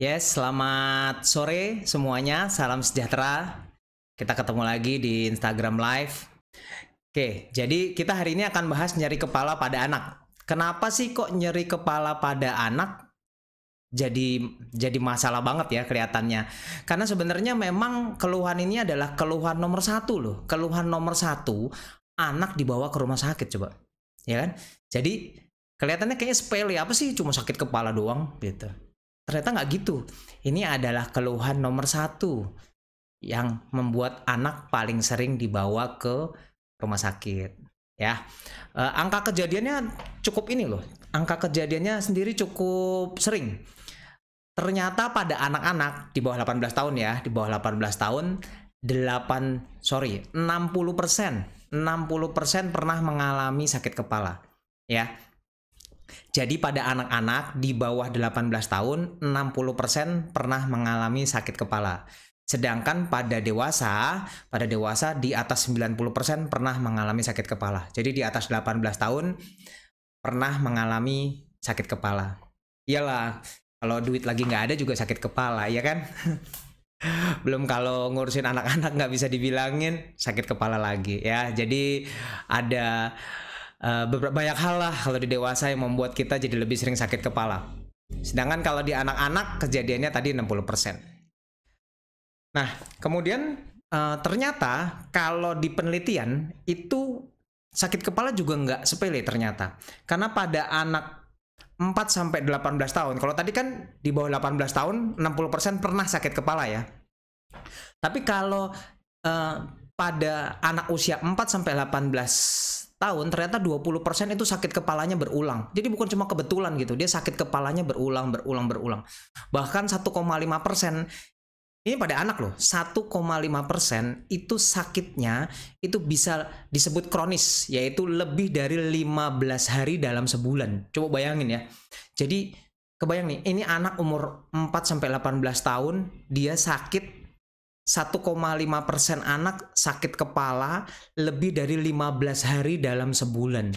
Yes, selamat sore semuanya. Salam sejahtera. Kita ketemu lagi di Instagram Live. Oke, jadi kita hari ini akan bahas nyeri kepala pada anak. Kenapa sih kok nyeri kepala pada anak jadi masalah banget ya kelihatannya? Karena sebenarnya memang keluhan ini adalah keluhan nomor satu loh. Keluhan nomor satu anak dibawa ke rumah sakit coba, ya kan? Jadi kelihatannya kayaknya sepele, apa sih cuma sakit kepala doang gitu. Ternyata nggak gitu. Ini adalah keluhan nomor satu yang membuat anak paling sering dibawa ke rumah sakit. Ya, angka kejadiannya cukup ini loh. Angka kejadiannya sendiri cukup sering. Ternyata pada anak-anak di bawah 18 tahun ya, di bawah 18 tahun 60% pernah mengalami sakit kepala. Ya, jadi pada anak-anak di bawah 18 tahun 60% pernah mengalami sakit kepala. Sedangkan pada dewasa di atas 90% pernah mengalami sakit kepala. Jadi di atas 18 tahun pernah mengalami sakit kepala. Iyalah, kalau duit lagi nggak ada juga sakit kepala, ya kan? Belum kalau ngurusin anak-anak nggak bisa dibilangin sakit kepala lagi ya. Jadi ada banyak hal lah kalau di dewasa yang membuat kita jadi lebih sering sakit kepala. Sedangkan kalau di anak-anak kejadiannya tadi 60%. Nah, kemudian ternyata kalau di penelitian itu sakit kepala juga nggak sepele ternyata. Karena pada anak 4-18 tahun, kalau tadi kan di bawah 18 tahun 60% pernah sakit kepala ya. Tapi kalau pada anak usia 4-18 tahun ternyata 20% itu sakit kepalanya berulang. Jadi bukan cuma kebetulan gitu, dia sakit kepalanya berulang. Bahkan 1,5%, ini pada anak loh, 1,5% itu sakitnya itu bisa disebut kronis, yaitu lebih dari 15 hari dalam sebulan. Coba bayangin ya. Jadi kebayang nih, ini anak umur 4-18 tahun, dia sakit 1,5% anak sakit kepala lebih dari 15 hari dalam sebulan.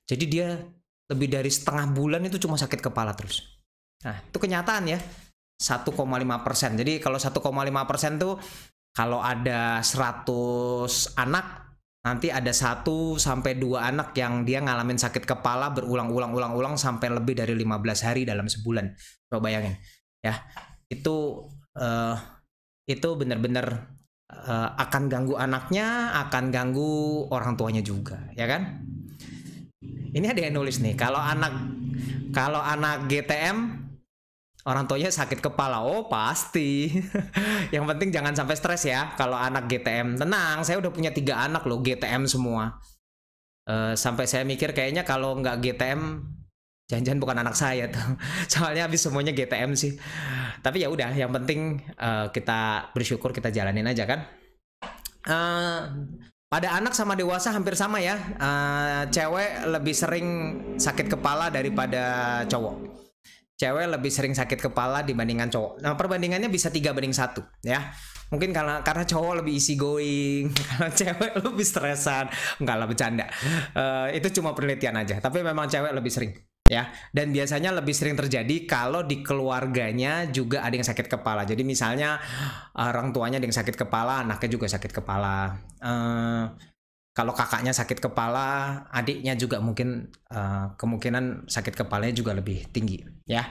Jadi dia lebih dari setengah bulan itu cuma sakit kepala terus. Nah, itu kenyataan ya. 1,5%. Jadi kalau 1,5% tuh kalau ada 100 anak, nanti ada 1-2 anak yang dia ngalamin sakit kepala berulang sampai lebih dari 15 hari dalam sebulan. Coba bayangin ya. Itu benar-benar akan ganggu anaknya, akan ganggu orang tuanya juga, ya kan? Ini ada yang nulis nih, kalau anak GTM orang tuanya sakit kepala. Oh pasti. Yang penting jangan sampai stres ya kalau anak GTM. Tenang, saya udah punya 3 anak loh GTM semua. Sampai saya mikir kayaknya kalau nggak GTM jangan-jangan bukan anak saya tuh. Soalnya habis semuanya GTM sih. Tapi ya udah, yang penting kita bersyukur, kita jalanin aja kan. Pada anak sama dewasa hampir sama ya. Cewek lebih sering sakit kepala daripada cowok. Cewek lebih sering sakit kepala dibandingkan cowok. Nah, perbandingannya bisa 3-1 ya. Mungkin karena cowok lebih easy going, karena cewek lebih stresan. Enggak lah, bercanda. Itu cuma penelitian aja. Tapi memang cewek lebih sering ya. Dan biasanya lebih sering terjadi kalau di keluarganya juga ada yang sakit kepala. Jadi misalnya orang tuanya ada yang sakit kepala, anaknya juga sakit kepala. Kalau kakaknya sakit kepala, adiknya juga mungkin kemungkinan sakit kepalanya juga lebih tinggi ya.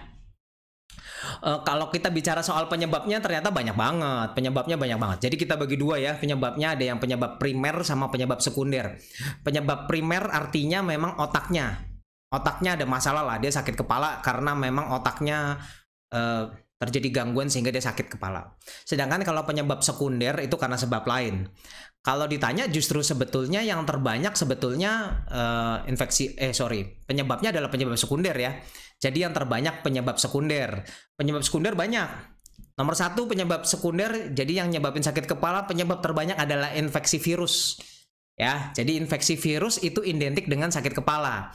Kalau kita bicara soal penyebabnya ternyata banyak banget. Penyebabnya banyak banget. Jadi kita bagi dua ya penyebabnya. Ada yang penyebab primer sama penyebab sekunder. Penyebab primer artinya memang otaknya ada masalah lah. Dia sakit kepala karena memang otaknya terjadi gangguan sehingga dia sakit kepala. Sedangkan kalau penyebab sekunder itu karena sebab lain. Kalau ditanya justru sebetulnya yang terbanyak sebetulnya penyebabnya adalah penyebab sekunder ya. Jadi yang terbanyak penyebab sekunder. Penyebab sekunder banyak. Nomor 1 penyebab sekunder, jadi yang nyebabin sakit kepala penyebab terbanyak adalah infeksi virus. Ya, jadi infeksi virus itu identik dengan sakit kepala.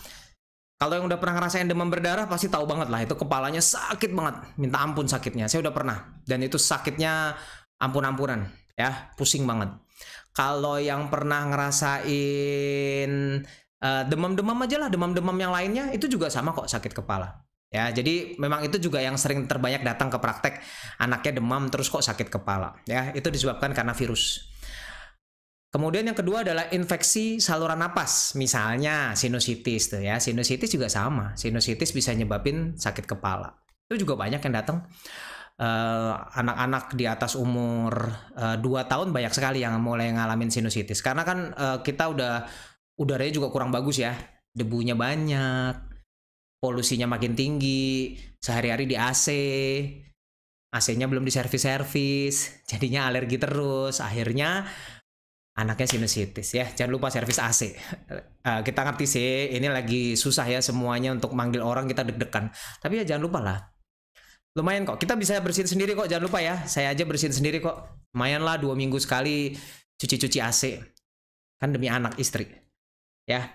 Kalau yang udah pernah ngerasain demam berdarah pasti tahu banget lah, itu kepalanya sakit banget, minta ampun sakitnya. Saya udah pernah, dan itu sakitnya ampun-ampunan ya, pusing banget. Kalau yang pernah ngerasain demam-demam aja lah, demam-demam yang lainnya itu juga sama kok sakit kepala Ya, jadi memang itu juga yang sering terbanyak datang ke praktek, anaknya demam terus kok sakit kepala. Ya, itu disebabkan karena virus. Kemudian yang kedua adalah infeksi saluran napas, misalnya sinusitis tuh ya. Sinusitis juga sama. Sinusitis bisa nyebabin sakit kepala. Itu juga banyak yang datang. Anak-anak di atas umur 2 tahun banyak sekali yang mulai ngalamin sinusitis. Karena kan kita udaranya juga kurang bagus ya. Debunya banyak, polusinya makin tinggi, sehari-hari di AC. AC-nya belum diservis-servis, jadinya alergi terus. Akhirnya anaknya sinusitis ya. Jangan lupa servis AC. Kita ngerti sih, ini lagi susah ya semuanya untuk manggil orang, kita deg-degan. Tapi ya jangan lupa lah. Lumayan kok, kita bisa bersihin sendiri kok, jangan lupa ya. Saya aja bersihin sendiri kok. Lumayan lah 2 minggu sekali cuci-cuci AC. Kan demi anak istri. Ya.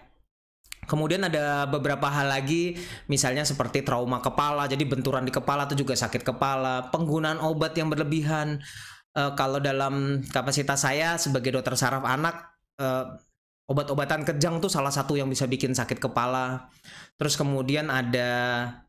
Kemudian ada beberapa hal lagi, misalnya seperti trauma kepala, jadi benturan di kepala itu juga sakit kepala, penggunaan obat yang berlebihan. Kalau dalam kapasitas saya sebagai dokter saraf anak, obat-obatan kejang tuh salah satu yang bisa bikin sakit kepala. Terus kemudian ada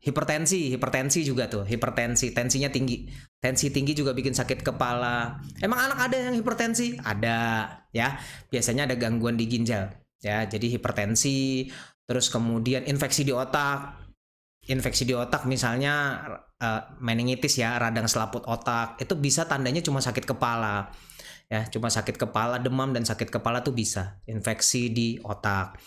hipertensi juga tuh, tensinya tinggi. Tensi tinggi juga bikin sakit kepala. Emang anak ada yang hipertensi? Ada, ya. Biasanya ada gangguan di ginjal, ya. Jadi hipertensi, terus kemudian infeksi di otak. Infeksi di otak misalnya meningitis ya, radang selaput otak, itu bisa tandanya cuma sakit kepala ya, cuma sakit kepala, demam dan sakit kepala tuh bisa infeksi di otak.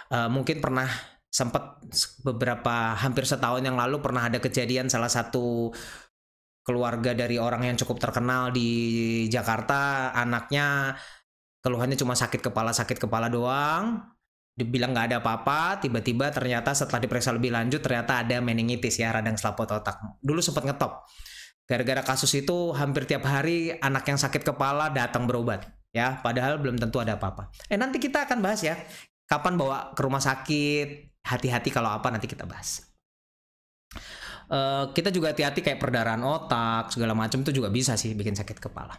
Mungkin pernah sempat beberapa hampir setahun yang lalu pernah ada kejadian salah satu keluarga dari orang yang cukup terkenal di Jakarta, anaknya keluhannya cuma sakit kepala doang. Dibilang nggak ada apa-apa, tiba-tiba ternyata setelah diperiksa lebih lanjut ternyata ada meningitis ya, radang selaput otak. Dulu sempat ngetop. Gara-gara kasus itu hampir tiap hari anak yang sakit kepala datang berobat ya, padahal belum tentu ada apa-apa. Nanti kita akan bahas ya, kapan bawa ke rumah sakit, hati-hati kalau apa nanti kita bahas. Kita juga hati-hati kayak perdarahan otak segala macam itu juga bisa sih bikin sakit kepala.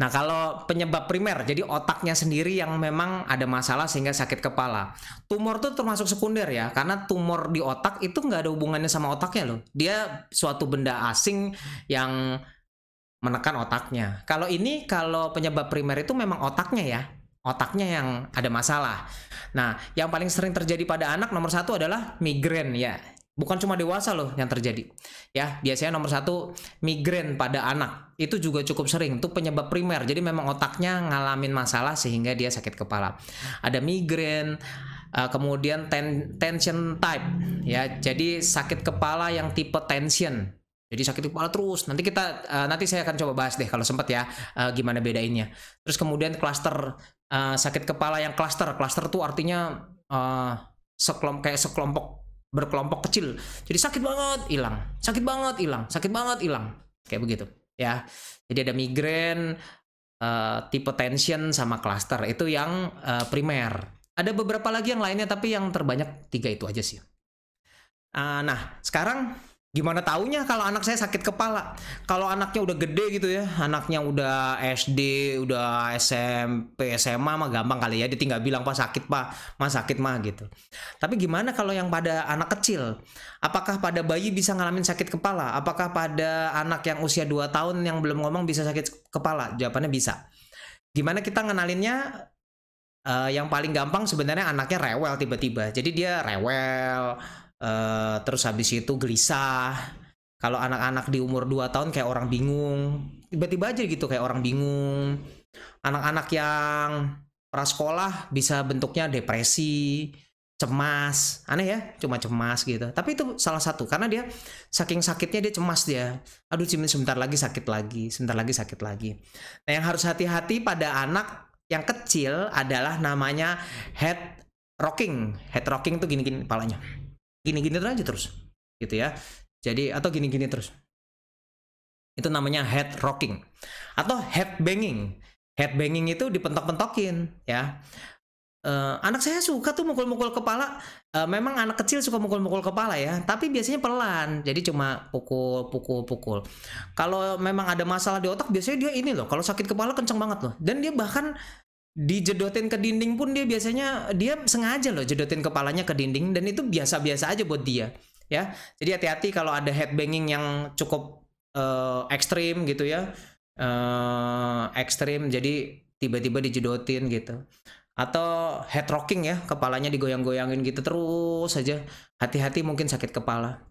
Nah, kalau penyebab primer, jadi otaknya sendiri yang memang ada masalah sehingga sakit kepala. Tumor tuh termasuk sekunder ya, karena tumor di otak itu nggak ada hubungannya sama otaknya loh. Dia suatu benda asing yang menekan otaknya. Kalau penyebab primer itu memang otaknya ya, otaknya yang ada masalah. Nah, yang paling sering terjadi pada anak nomor 1 adalah migrain ya. Bukan cuma dewasa loh yang terjadi. Ya, biasanya nomor 1 migrain pada anak. Itu juga cukup sering. Itu penyebab primer. Jadi memang otaknya ngalamin masalah sehingga dia sakit kepala. Ada migrain, kemudian tension type ya. Jadi sakit kepala yang tipe tension. Jadi sakit kepala terus. Nanti saya akan coba bahas deh kalau sempat ya, gimana bedainnya. Terus kemudian cluster, sakit kepala yang cluster. Cluster tuh artinya sekelompok berkelompok kecil. Jadi sakit banget, hilang. Sakit banget, hilang. Sakit banget, hilang. Kayak begitu, ya. Jadi ada migrain, tipe tension sama cluster. Itu yang primer. Ada beberapa lagi yang lainnya, tapi yang terbanyak 3 itu aja sih. Nah, sekarang gimana taunya kalau anak saya sakit kepala? Kalau anaknya udah gede gitu ya, anaknya udah SD, udah SMP, SMA mah gampang kali ya, dia tinggal bilang Pak sakit Pak, Mas sakit mah gitu. Tapi gimana kalau yang pada anak kecil? Apakah pada bayi bisa ngalamin sakit kepala? Apakah pada anak yang usia 2 tahun yang belum ngomong bisa sakit kepala? Jawabannya bisa. Gimana kita ngenalinnya? Yang paling gampang sebenarnya anaknya rewel tiba-tiba. Jadi dia rewel, terus habis itu gelisah. Kalau anak-anak di umur 2 tahun kayak orang bingung, tiba-tiba aja gitu kayak orang bingung. Anak-anak yang prasekolah bisa bentuknya depresi, cemas, aneh ya, cuma cemas gitu. Tapi itu salah satu karena dia saking sakitnya dia cemas dia. Aduh, sebentar lagi sakit lagi, sebentar lagi sakit lagi. Nah, yang harus hati-hati pada anak yang kecil adalah namanya head rocking. Head rocking tuh gini-gini kepalanya. Gini-gini aja terus gitu ya. Jadi atau gini-gini terus. Itu namanya head rocking atau head banging. Head banging itu dipentok-pentokin ya. Anak saya suka tuh mukul-mukul kepala. Memang anak kecil suka mukul-mukul kepala ya, tapi biasanya pelan. Jadi cuma pukul. Kalau memang ada masalah di otak biasanya dia ini loh. Kalau sakit kepala kenceng banget loh. Dan dia bahkan dijedotin ke dinding pun dia biasanya dia sengaja loh jedotin kepalanya ke dinding dan itu biasa-biasa aja buat dia. ya. Jadi hati-hati kalau ada head banging yang cukup ekstrim gitu ya, ekstrim, jadi tiba-tiba dijedotin gitu. Atau head rocking ya, kepalanya digoyang-goyangin gitu terus saja. Hati-hati mungkin sakit kepala.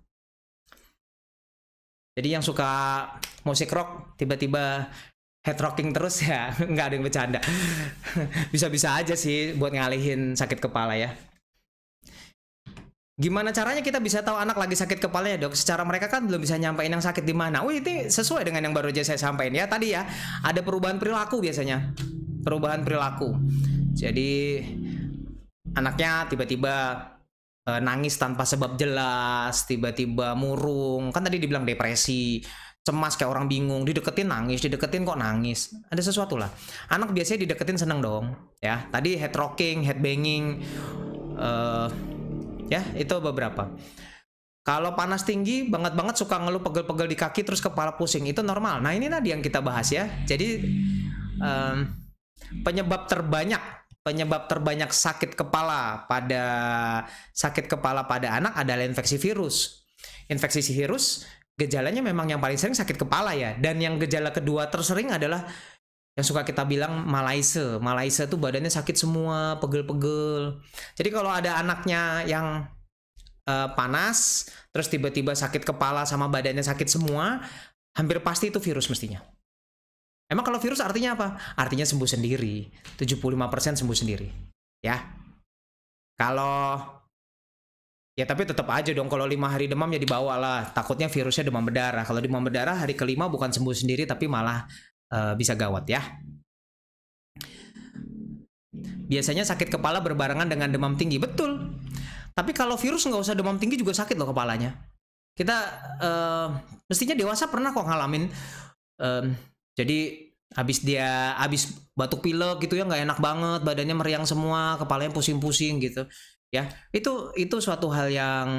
Jadi yang suka musik rock tiba-tiba head rocking terus ya, nggak ada yang bercanda. Bisa-bisa aja sih buat ngalihin sakit kepala ya. Gimana caranya kita bisa tahu anak lagi sakit kepalanya, Dok? Secara mereka kan belum bisa nyampein yang sakit di mana. Wih, ini sesuai dengan yang baru aja saya sampaikan ya tadi ya. Ada perubahan perilaku biasanya. Perubahan perilaku. Jadi anaknya tiba-tiba nangis tanpa sebab jelas, tiba-tiba murung. Kan tadi dibilang depresi, cemas kayak orang bingung, dideketin nangis, dideketin kok nangis. Ada sesuatu lah. Anak biasanya dideketin seneng dong, ya. Tadi head rocking, head banging, ya itu beberapa. Kalau panas tinggi banget suka ngeluh pegel-pegel di kaki terus kepala pusing, itu normal. Nah ini tadi yang kita bahas ya. Jadi penyebab terbanyak sakit kepala pada anak adalah infeksi virus. Infeksi virus gejalanya memang yang paling sering sakit kepala ya. Dan yang gejala kedua tersering adalah yang suka kita bilang malaise. Malaise tuh badannya sakit semua, pegel-pegel. Jadi kalau ada anaknya yang panas, terus tiba-tiba sakit kepala sama badannya sakit semua, hampir pasti itu virus mestinya. Emang kalau virus artinya apa? Artinya sembuh sendiri. 75% sembuh sendiri. Ya. Kalau ya tapi tetap aja dong, kalau 5 hari demam ya dibawa lah. Takutnya virusnya demam berdarah. Kalau demam berdarah hari kelima bukan sembuh sendiri tapi malah bisa gawat ya. Biasanya sakit kepala berbarengan dengan demam tinggi. Betul. Tapi kalau virus nggak usah demam tinggi juga sakit loh kepalanya. Kita mestinya dewasa pernah kok ngalamin. Jadi habis batuk pilek gitu ya, nggak enak banget, badannya meriang semua, kepalanya pusing-pusing gitu. Ya, itu suatu hal yang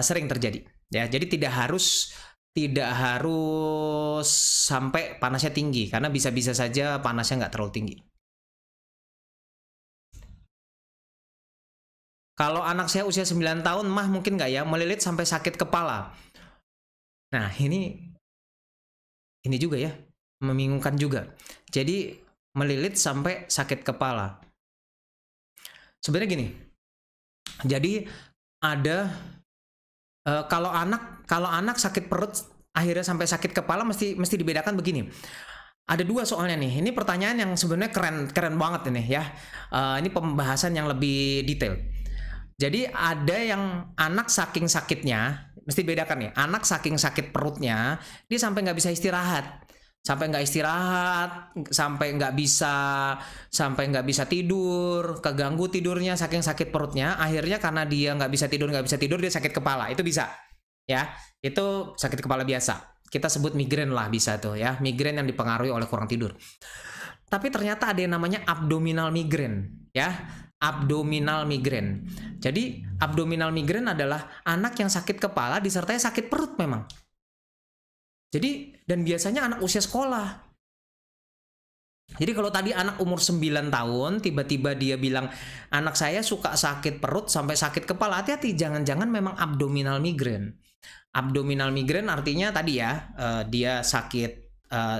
sering terjadi. Ya, jadi tidak harus sampai panasnya tinggi, karena bisa-bisa saja panasnya nggak terlalu tinggi. Kalau anak saya usia 9 tahun, mah mungkin nggak ya melilit sampai sakit kepala. Nah, ini juga ya, membingungkan juga. Jadi melilit sampai sakit kepala. Sebenarnya gini. Jadi ada kalau anak sakit perut akhirnya sampai sakit kepala mesti dibedakan begini. Ada dua soalnya nih. Ini pertanyaan yang sebenarnya keren banget ini ya. Ini pembahasan yang lebih detail. Jadi ada yang anak saking sakitnya, mesti bedakan nih. Anak saking sakit perutnya, dia sampai nggak bisa istirahat, sampai nggak bisa tidur, keganggu tidurnya saking sakit perutnya. Akhirnya karena dia nggak bisa tidur dia sakit kepala. Itu bisa, ya. Itu sakit kepala biasa. Kita sebut migrain lah, bisa tuh ya. Migrain yang dipengaruhi oleh kurang tidur. Tapi ternyata ada yang namanya abdominal migrain, ya. Abdominal migrain. Jadi abdominal migrain adalah anak yang sakit kepala disertai sakit perut memang. Jadi dan biasanya anak usia sekolah. Jadi kalau tadi anak umur 9 tahun tiba-tiba dia bilang anak saya suka sakit perut sampai sakit kepala, hati-hati, jangan-jangan memang abdominal migrain. Abdominal migrain artinya tadi ya, dia sakit,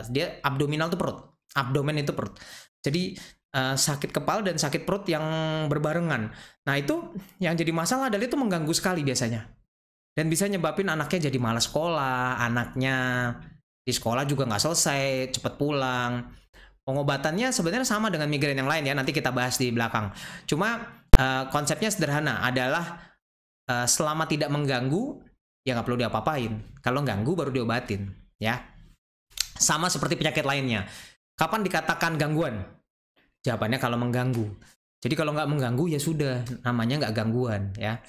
dia abdominal itu perut. Abdomen itu perut. Jadi sakit kepala dan sakit perut yang berbarengan. Nah itu yang jadi masalah adalah itu mengganggu sekali biasanya. Dan bisa nyebabin anaknya jadi malas sekolah, anaknya di sekolah juga nggak selesai, cepat pulang. Pengobatannya sebenarnya sama dengan migrain yang lain ya, nanti kita bahas di belakang. Cuma konsepnya sederhana, adalah selama tidak mengganggu, ya nggak perlu diapa-apain. Kalau ganggu baru diobatin, ya. Sama seperti penyakit lainnya. Kapan dikatakan gangguan? Jawabannya kalau mengganggu. Jadi kalau nggak mengganggu ya sudah, namanya nggak gangguan ya.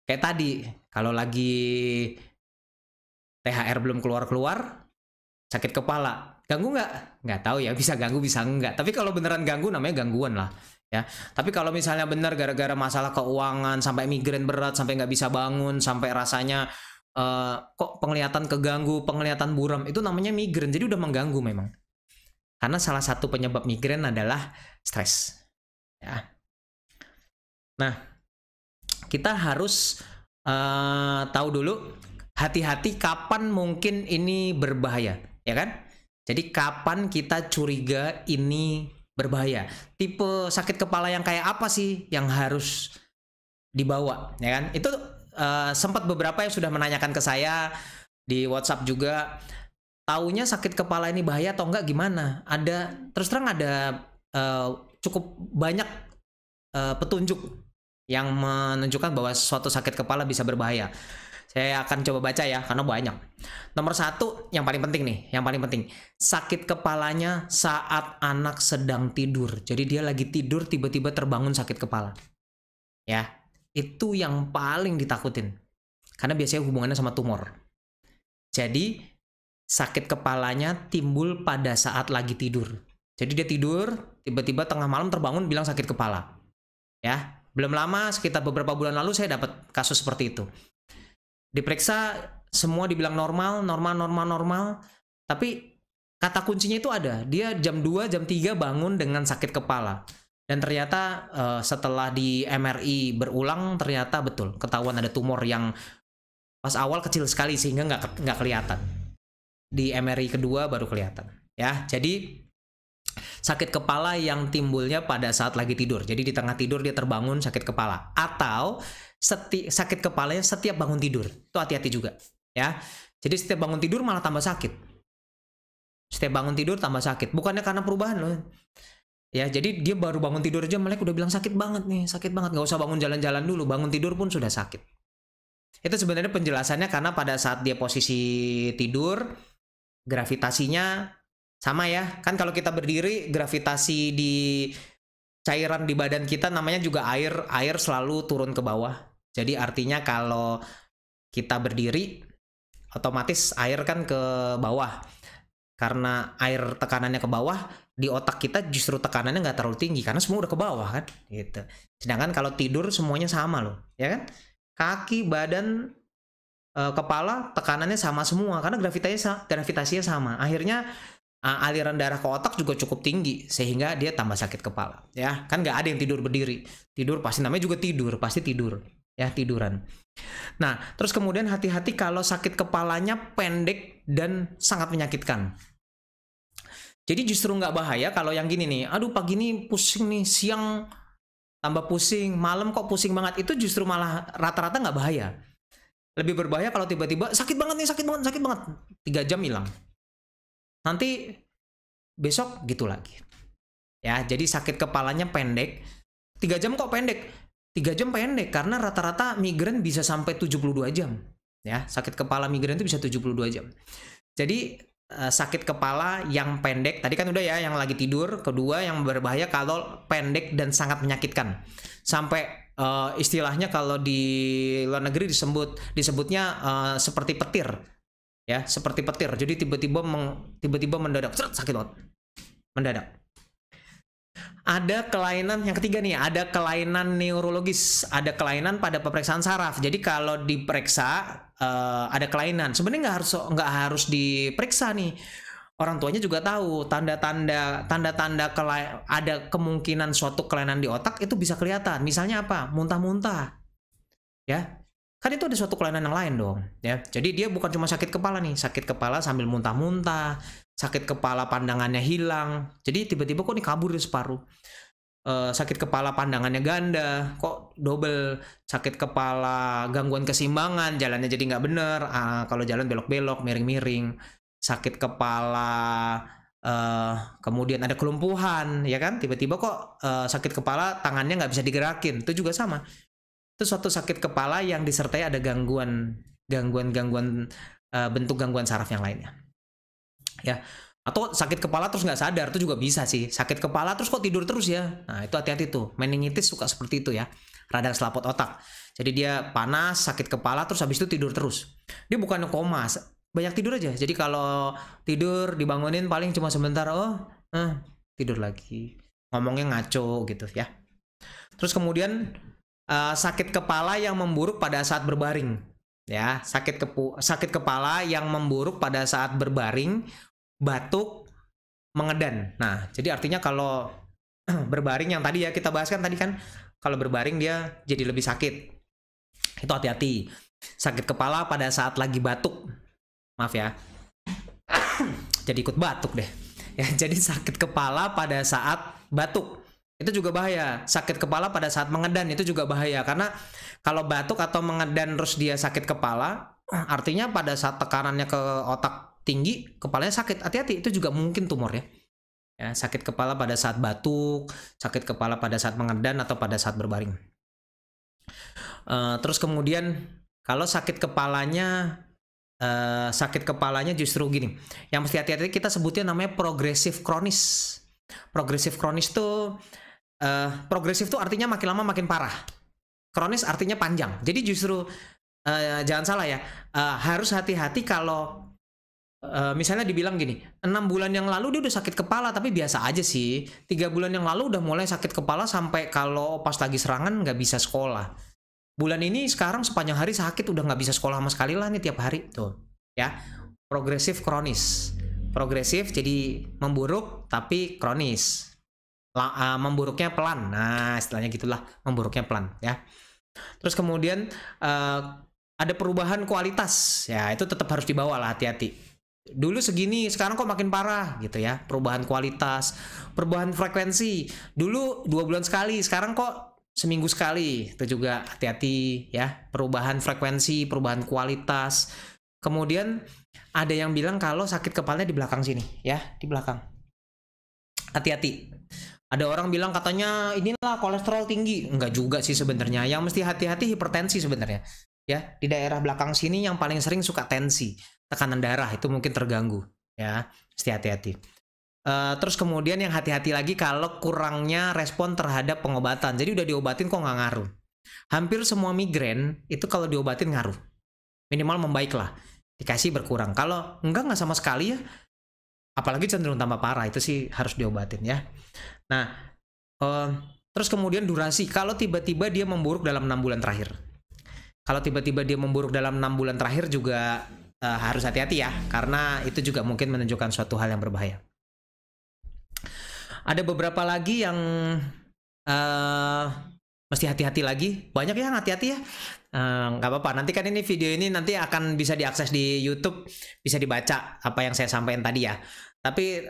Kayak tadi, kalau lagi THR belum keluar-keluar, sakit kepala, ganggu nggak? Nggak tahu ya, bisa ganggu bisa nggak. Tapi kalau beneran ganggu namanya gangguan lah ya. Tapi kalau misalnya bener gara-gara masalah keuangan sampai migrain berat, sampai nggak bisa bangun, sampai rasanya kok penglihatan keganggu, penglihatan buram, itu namanya migrain. Jadi udah mengganggu memang. Karena salah satu penyebab migrain adalah stres. Ya. Nah, kita harus tahu dulu hati-hati kapan mungkin ini berbahaya, ya kan? Jadi kapan kita curiga ini berbahaya? Tipe sakit kepala yang kayak apa sih yang harus dibawa, ya kan? Itu sempat beberapa yang sudah menanyakan ke saya di WhatsApp juga. Taunya sakit kepala ini bahaya atau enggak gimana? Terus terang ada cukup banyak petunjuk yang menunjukkan bahwa suatu sakit kepala bisa berbahaya. Saya akan coba baca ya, karena banyak. Nomor satu, yang paling penting nih, yang paling penting. Sakit kepalanya saat anak sedang tidur. Jadi dia lagi tidur, tiba-tiba terbangun sakit kepala. Ya, itu yang paling ditakutin. Karena biasanya hubungannya sama tumor. Jadi, sakit kepalanya timbul pada saat lagi tidur. Jadi dia tidur, tiba-tiba tengah malam terbangun bilang sakit kepala. Ya, belum lama, sekitar beberapa bulan lalu saya dapat kasus seperti itu. Diperiksa, semua dibilang normal, tapi kata kuncinya itu ada. Dia jam 2, jam 3 bangun dengan sakit kepala. Dan ternyata setelah di MRI berulang, ternyata betul, ketahuan ada tumor yang pas awal kecil sekali sehingga nggak kelihatan. Di MRI kedua baru kelihatan. Ya, jadi sakit kepala yang timbulnya pada saat lagi tidur. Jadi di tengah tidur dia terbangun sakit kepala. Atau sakit kepalanya setiap bangun tidur. Itu hati-hati juga. Ya. Jadi setiap bangun tidur malah tambah sakit. Setiap bangun tidur tambah sakit. Bukannya karena perubahan loh. Ya, jadi dia baru bangun tidur aja Melek udah bilang sakit banget nih. Sakit banget. Nggak usah bangun jalan-jalan dulu. Bangun tidur pun sudah sakit. Itu sebenarnya penjelasannya karena pada saat dia posisi tidur, gravitasinya sama ya, kan kalau kita berdiri gravitasi di cairan di badan kita namanya juga air selalu turun ke bawah. Jadi artinya kalau kita berdiri otomatis air kan ke bawah. Karena air tekanannya ke bawah, di otak kita justru tekanannya nggak terlalu tinggi karena semua udah ke bawah kan, gitu. Sedangkan kalau tidur semuanya sama loh, ya kan? Kaki, badan, kepala tekanannya sama semua karena gravitasinya sama. Akhirnya aliran darah ke otak juga cukup tinggi sehingga dia tambah sakit kepala, ya kan. Nggak ada yang tidur berdiri, tidur pasti namanya juga tidur, pasti tidur ya, tiduran. Nah, terus kemudian hati-hati kalau sakit kepalanya pendek dan sangat menyakitkan. Jadi justru nggak bahaya kalau yang gini nih, aduh pagi ini pusing nih, siang tambah pusing, malam kok pusing banget. Itu justru malah rata-rata nggak bahaya. Lebih berbahaya kalau tiba-tiba sakit banget nih, sakit banget 3 jam hilang, nanti besok gitu lagi. Ya, jadi sakit kepalanya pendek. 3 jam kok pendek? 3 jam pendek karena rata-rata migrain bisa sampai 72 jam. Ya, sakit kepala migrain itu bisa 72 jam. Jadi sakit kepala yang pendek, tadi kan udah ya yang lagi tidur. Kedua yang berbahaya kalau pendek dan sangat menyakitkan. Sampai istilahnya kalau di luar negeri disebutnya seperti petir. Ya, seperti petir. Jadi tiba-tiba mendadak sakit banget. Mendadak. Ada kelainan yang ketiga nih, ada kelainan neurologis, ada kelainan pada pemeriksaan saraf. Jadi kalau diperiksa ada kelainan, sebenarnya nggak harus diperiksa nih. Orang tuanya juga tahu tanda-tanda ada kemungkinan suatu kelainan di otak itu bisa kelihatan. Misalnya apa? Muntah-muntah. Ya. Kan itu ada suatu kelainan yang lain dong, ya. Jadi dia bukan cuma sakit kepala nih, sakit kepala sambil muntah-muntah, sakit kepala pandangannya hilang. Jadi tiba-tiba kok nih kabur di separuh. Sakit kepala pandangannya ganda, kok double. Sakit kepala gangguan keseimbangan, jalannya jadi nggak bener. Kalau jalan belok-belok, miring-miring. Sakit kepala, kemudian ada kelumpuhan, ya kan? Tiba-tiba kok sakit kepala tangannya nggak bisa digerakin, itu juga sama. Itu suatu sakit kepala yang disertai ada gangguan bentuk gangguan saraf yang lainnya, ya. Atau sakit kepala terus nggak sadar, itu juga bisa sih. Sakit kepala terus kok tidur terus ya, nah itu hati-hati tuh. Meningitis suka seperti itu ya, radang selaput otak. Jadi dia panas, sakit kepala, terus habis itu tidur terus. Dia bukan koma, banyak tidur aja. Jadi kalau tidur dibangunin paling cuma sebentar, tidur lagi, ngomongnya ngaco gitu ya. Terus kemudian sakit kepala yang memburuk pada saat berbaring, ya. Sakit kepala yang memburuk pada saat berbaring, batuk, mengedan. Nah, jadi artinya kalau berbaring yang tadi ya kita bahas kan tadi kan, kalau berbaring dia jadi lebih sakit. Itu hati-hati. Sakit kepala pada saat lagi batuk. Maaf ya. Jadi ikut batuk deh. Ya, jadi sakit kepala pada saat batuk. Itu juga bahaya. Sakit kepala pada saat mengedan itu juga bahaya. Karena kalau batuk atau mengedan terus dia sakit kepala, artinya pada saat tekanannya ke otak tinggi, kepalanya sakit. Hati-hati, itu juga mungkin tumor ya. Ya, sakit kepala pada saat batuk, sakit kepala pada saat mengedan atau pada saat berbaring. Terus kemudian kalau sakit kepalanya justru gini, yang mesti hati-hati kita sebutnya namanya progresif kronis. Progresif kronis tuh progresif tuh artinya makin lama makin parah. Kronis artinya panjang. Jadi justru jangan salah ya, harus hati-hati kalau misalnya dibilang gini, 6 bulan yang lalu dia udah sakit kepala tapi biasa aja sih. 3 bulan yang lalu udah mulai sakit kepala sampai kalau pas lagi serangan nggak bisa sekolah. Bulan ini sekarang sepanjang hari sakit udah nggak bisa sekolah sama sekali lah nih tiap hari tuh ya. Progresif kronis. Progresif jadi memburuk tapi kronis. Memburuknya pelan. Nah istilahnya gitulah, memburuknya pelan ya. Terus kemudian ada perubahan kualitas ya, itu tetap harus dibawa lah, hati-hati. Dulu segini sekarang kok makin parah gitu ya. Perubahan kualitas, perubahan frekuensi. Dulu 2 bulan sekali, sekarang kok seminggu sekali. Itu juga hati-hati ya. Perubahan frekuensi, perubahan kualitas. Kemudian ada yang bilang kalau sakit kepalanya di belakang sini ya, di belakang. Hati-hati. Ada orang bilang katanya inilah kolesterol tinggi. Enggak juga sih sebenarnya. Yang mesti hati-hati hipertensi sebenarnya. Ya, di daerah belakang sini yang paling sering suka tensi, tekanan darah itu mungkin terganggu ya. Mesti hati-hati. Terus kemudian yang hati-hati lagi kalau kurangnya respon terhadap pengobatan. Jadi udah diobatin kok nggak ngaruh. Hampir semua migrain itu kalau diobatin ngaruh. Minimal membaik lah. Dikasih berkurang. Kalau nggak sama sekali ya, apalagi cenderung tambah parah, itu sih harus diobatin ya. Nah, terus kemudian durasi. Kalau tiba-tiba dia memburuk dalam 6 bulan terakhir. Kalau tiba-tiba dia memburuk dalam 6 bulan terakhir juga harus hati-hati ya. Karena itu juga mungkin menunjukkan suatu hal yang berbahaya. Ada beberapa lagi yang mesti hati-hati lagi. Banyak yang hati-hati ya. Nggak apa-apa. Nanti kan ini video ini nanti akan bisa diakses di YouTube. Bisa dibaca apa yang saya sampaikan tadi ya. Tapi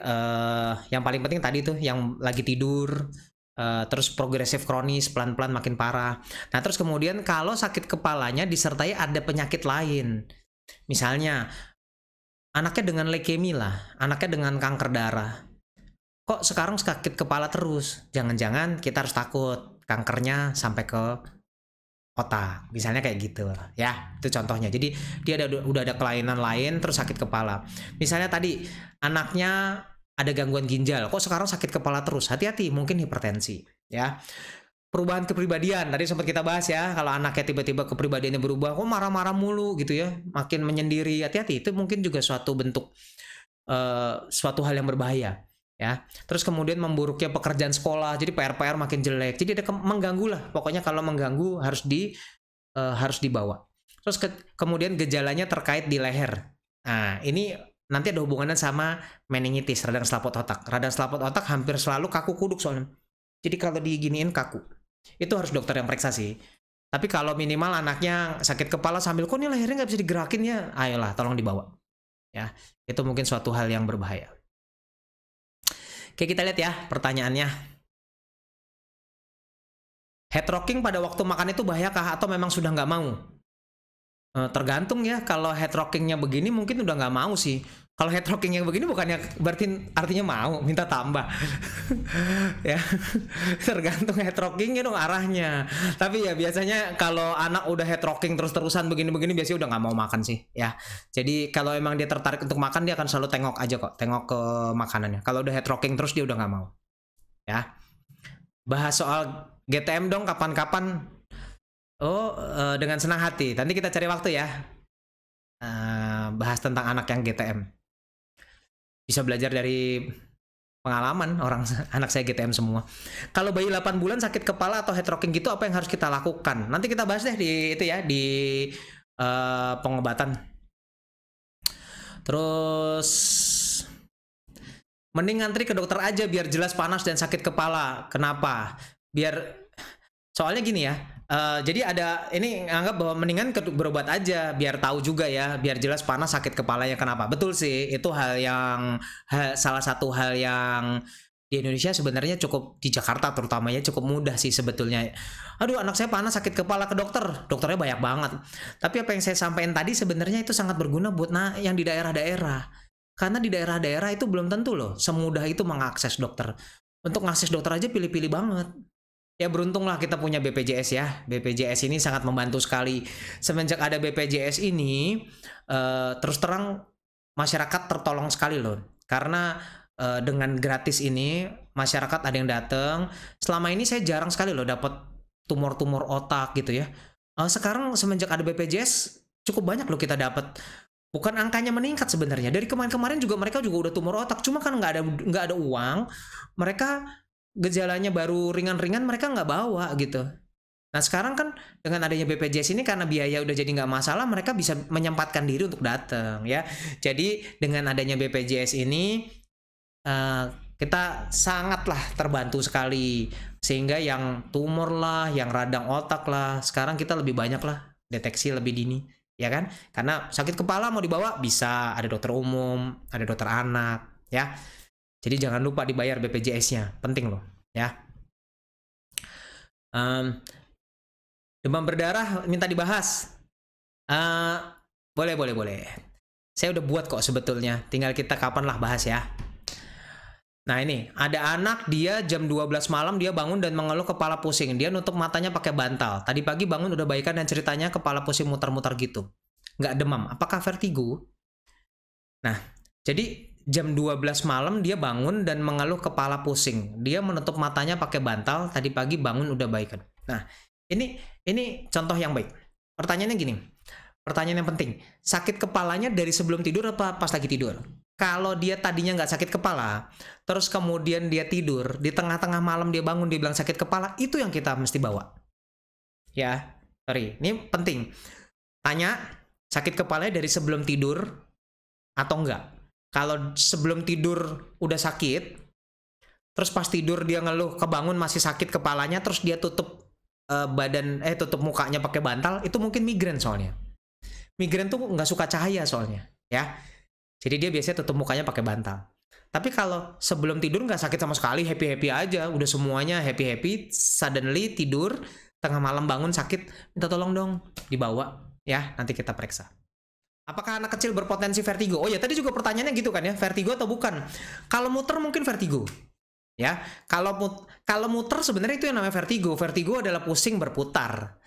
yang paling penting tadi tuh yang lagi tidur. Terus progresif kronis, pelan-pelan makin parah. Nah terus kemudian kalau sakit kepalanya disertai ada penyakit lain. Misalnya anaknya dengan leukemia lah. Anaknya dengan kanker darah. Kok sekarang sakit kepala terus? Jangan-jangan kita harus takut kankernya sampai ke otak. Misalnya kayak gitu ya. Itu contohnya. Jadi dia udah ada kelainan lain terus sakit kepala. Misalnya tadi anaknya ada gangguan ginjal. Kok sekarang sakit kepala terus? Hati-hati, mungkin hipertensi ya. Perubahan kepribadian. Tadi sempat kita bahas ya. Kalau anaknya tiba-tiba kepribadiannya berubah, kok marah-marah mulu gitu ya. Makin menyendiri. Hati-hati, itu mungkin juga suatu bentuk suatu hal yang berbahaya. Ya, terus kemudian memburuknya pekerjaan sekolah, jadi PR makin jelek, jadi ada mengganggu lah. Pokoknya kalau mengganggu harus dibawa. Terus kemudian gejalanya terkait di leher. Nah, ini nanti ada hubungannya sama meningitis, radang selaput otak. Radang selaput otak hampir selalu kaku kuduk soalnya. Jadi kalau diginiin kaku, itu harus dokter yang periksa sih. Tapi kalau minimal anaknya sakit kepala sambil kok nih lehernya nggak bisa digerakin ya, ayolah tolong dibawa. Ya, itu mungkin suatu hal yang berbahaya. Oke, kita lihat ya pertanyaannya. Head rocking pada waktu makan itu bahayakah atau memang sudah nggak mau? Tergantung ya. Kalau head rockingnya begini mungkin udah nggak mau sih. Kalau head rockingnya begini bukannya berarti artinya mau, minta tambah. Ya, tergantung head rockingnya dong arahnya. Tapi ya biasanya kalau anak udah head rocking terus-terusan begini-begini biasanya udah nggak mau makan sih ya. Jadi kalau emang dia tertarik untuk makan dia akan selalu tengok aja kok, tengok ke makanannya. Kalau udah head rocking terus dia udah nggak mau. Ya. Bahas soal GTM dong kapan-kapan. Dengan senang hati. Nanti kita cari waktu ya. Bahas tentang anak yang GTM. Bisa belajar dari pengalaman orang anak saya GTM semua. Kalau bayi 8 bulan sakit kepala atau head rocking gitu apa yang harus kita lakukan? Nanti kita bahas deh di itu ya di pengobatan. Terus mending ngantri ke dokter aja biar jelas panas dan sakit kepala. Kenapa? Soalnya gini ya, Jadi ada ini anggap bahwa mendingan berobat aja biar tahu juga ya, biar jelas panas sakit kepalanya kenapa. Betul sih, itu salah satu hal yang di Indonesia sebenarnya cukup di Jakarta terutamanya cukup mudah sih sebetulnya. Aduh, anak saya panas sakit kepala ke dokter, dokternya banyak banget. Tapi apa yang saya sampaikan tadi sebenarnya itu sangat berguna buat yang di daerah-daerah. Karena di daerah-daerah itu belum tentu loh semudah itu mengakses dokter. Untuk ngakses dokter aja pilih-pilih banget. Ya beruntunglah kita punya BPJS ya. BPJS ini sangat membantu sekali. Semenjak ada BPJS ini, terus terang masyarakat tertolong sekali loh. Karena dengan gratis ini, masyarakat ada yang datang. Selama ini saya jarang sekali loh dapat tumor-tumor otak gitu ya. Sekarang semenjak ada BPJS, cukup banyak loh kita dapat. Bukan angkanya meningkat sebenarnya. Dari kemarin-kemarin juga mereka juga udah tumor otak. Cuma kan nggak ada uang. Mereka gejalanya baru ringan-ringan mereka nggak bawa gitu. Nah sekarang kan dengan adanya BPJS ini karena biaya udah jadi nggak masalah mereka bisa menyempatkan diri untuk datang ya. Jadi dengan adanya BPJS ini kita sangatlah terbantu sekali sehingga yang tumor lah, yang radang otak lah sekarang kita lebih banyak lah deteksi lebih dini ya kan. Karena sakit kepala mau dibawa bisa ada dokter umum, ada dokter anak ya. Jadi jangan lupa dibayar BPJS-nya, penting loh ya. Demam berdarah minta dibahas. Boleh. Saya udah buat kok sebetulnya, tinggal kita kapan lah bahas ya. Nah ini, ada anak dia jam 12 malam dia bangun dan mengeluh kepala pusing. Dia nutup matanya pakai bantal. Tadi pagi bangun udah baikan dan ceritanya kepala pusing muter-muter gitu. Nggak demam, apakah vertigo? Nah, jadi jam 12 malam dia bangun dan mengeluh kepala pusing. Dia menutup matanya pakai bantal, tadi pagi bangun udah baikan. Nah, ini contoh yang baik. Pertanyaannya gini. Pertanyaan yang penting. Sakit kepalanya dari sebelum tidur apa pas lagi tidur? Kalau dia tadinya nggak sakit kepala, terus kemudian dia tidur, di tengah-tengah malam dia bangun, dia bilang sakit kepala, itu yang kita mesti bawa. Ya, sorry. Ini penting. Tanya, sakit kepalanya dari sebelum tidur atau enggak? Kalau sebelum tidur udah sakit, terus pas tidur dia ngeluh kebangun masih sakit kepalanya, terus dia tutup tutup mukanya pakai bantal, itu mungkin migrain soalnya. Migrain tuh nggak suka cahaya soalnya, ya. Jadi dia biasanya tutup mukanya pakai bantal. Tapi kalau sebelum tidur nggak sakit sama sekali, happy-happy aja, udah semuanya happy-happy, suddenly tidur, tengah malam bangun sakit, minta tolong dong dibawa, ya, nanti kita periksa. Apakah anak kecil berpotensi vertigo? Oh ya, tadi juga pertanyaannya gitu kan ya, vertigo atau bukan? Kalau muter mungkin vertigo. Ya, kalau muter sebenarnya itu yang namanya vertigo. Vertigo adalah pusing berputar.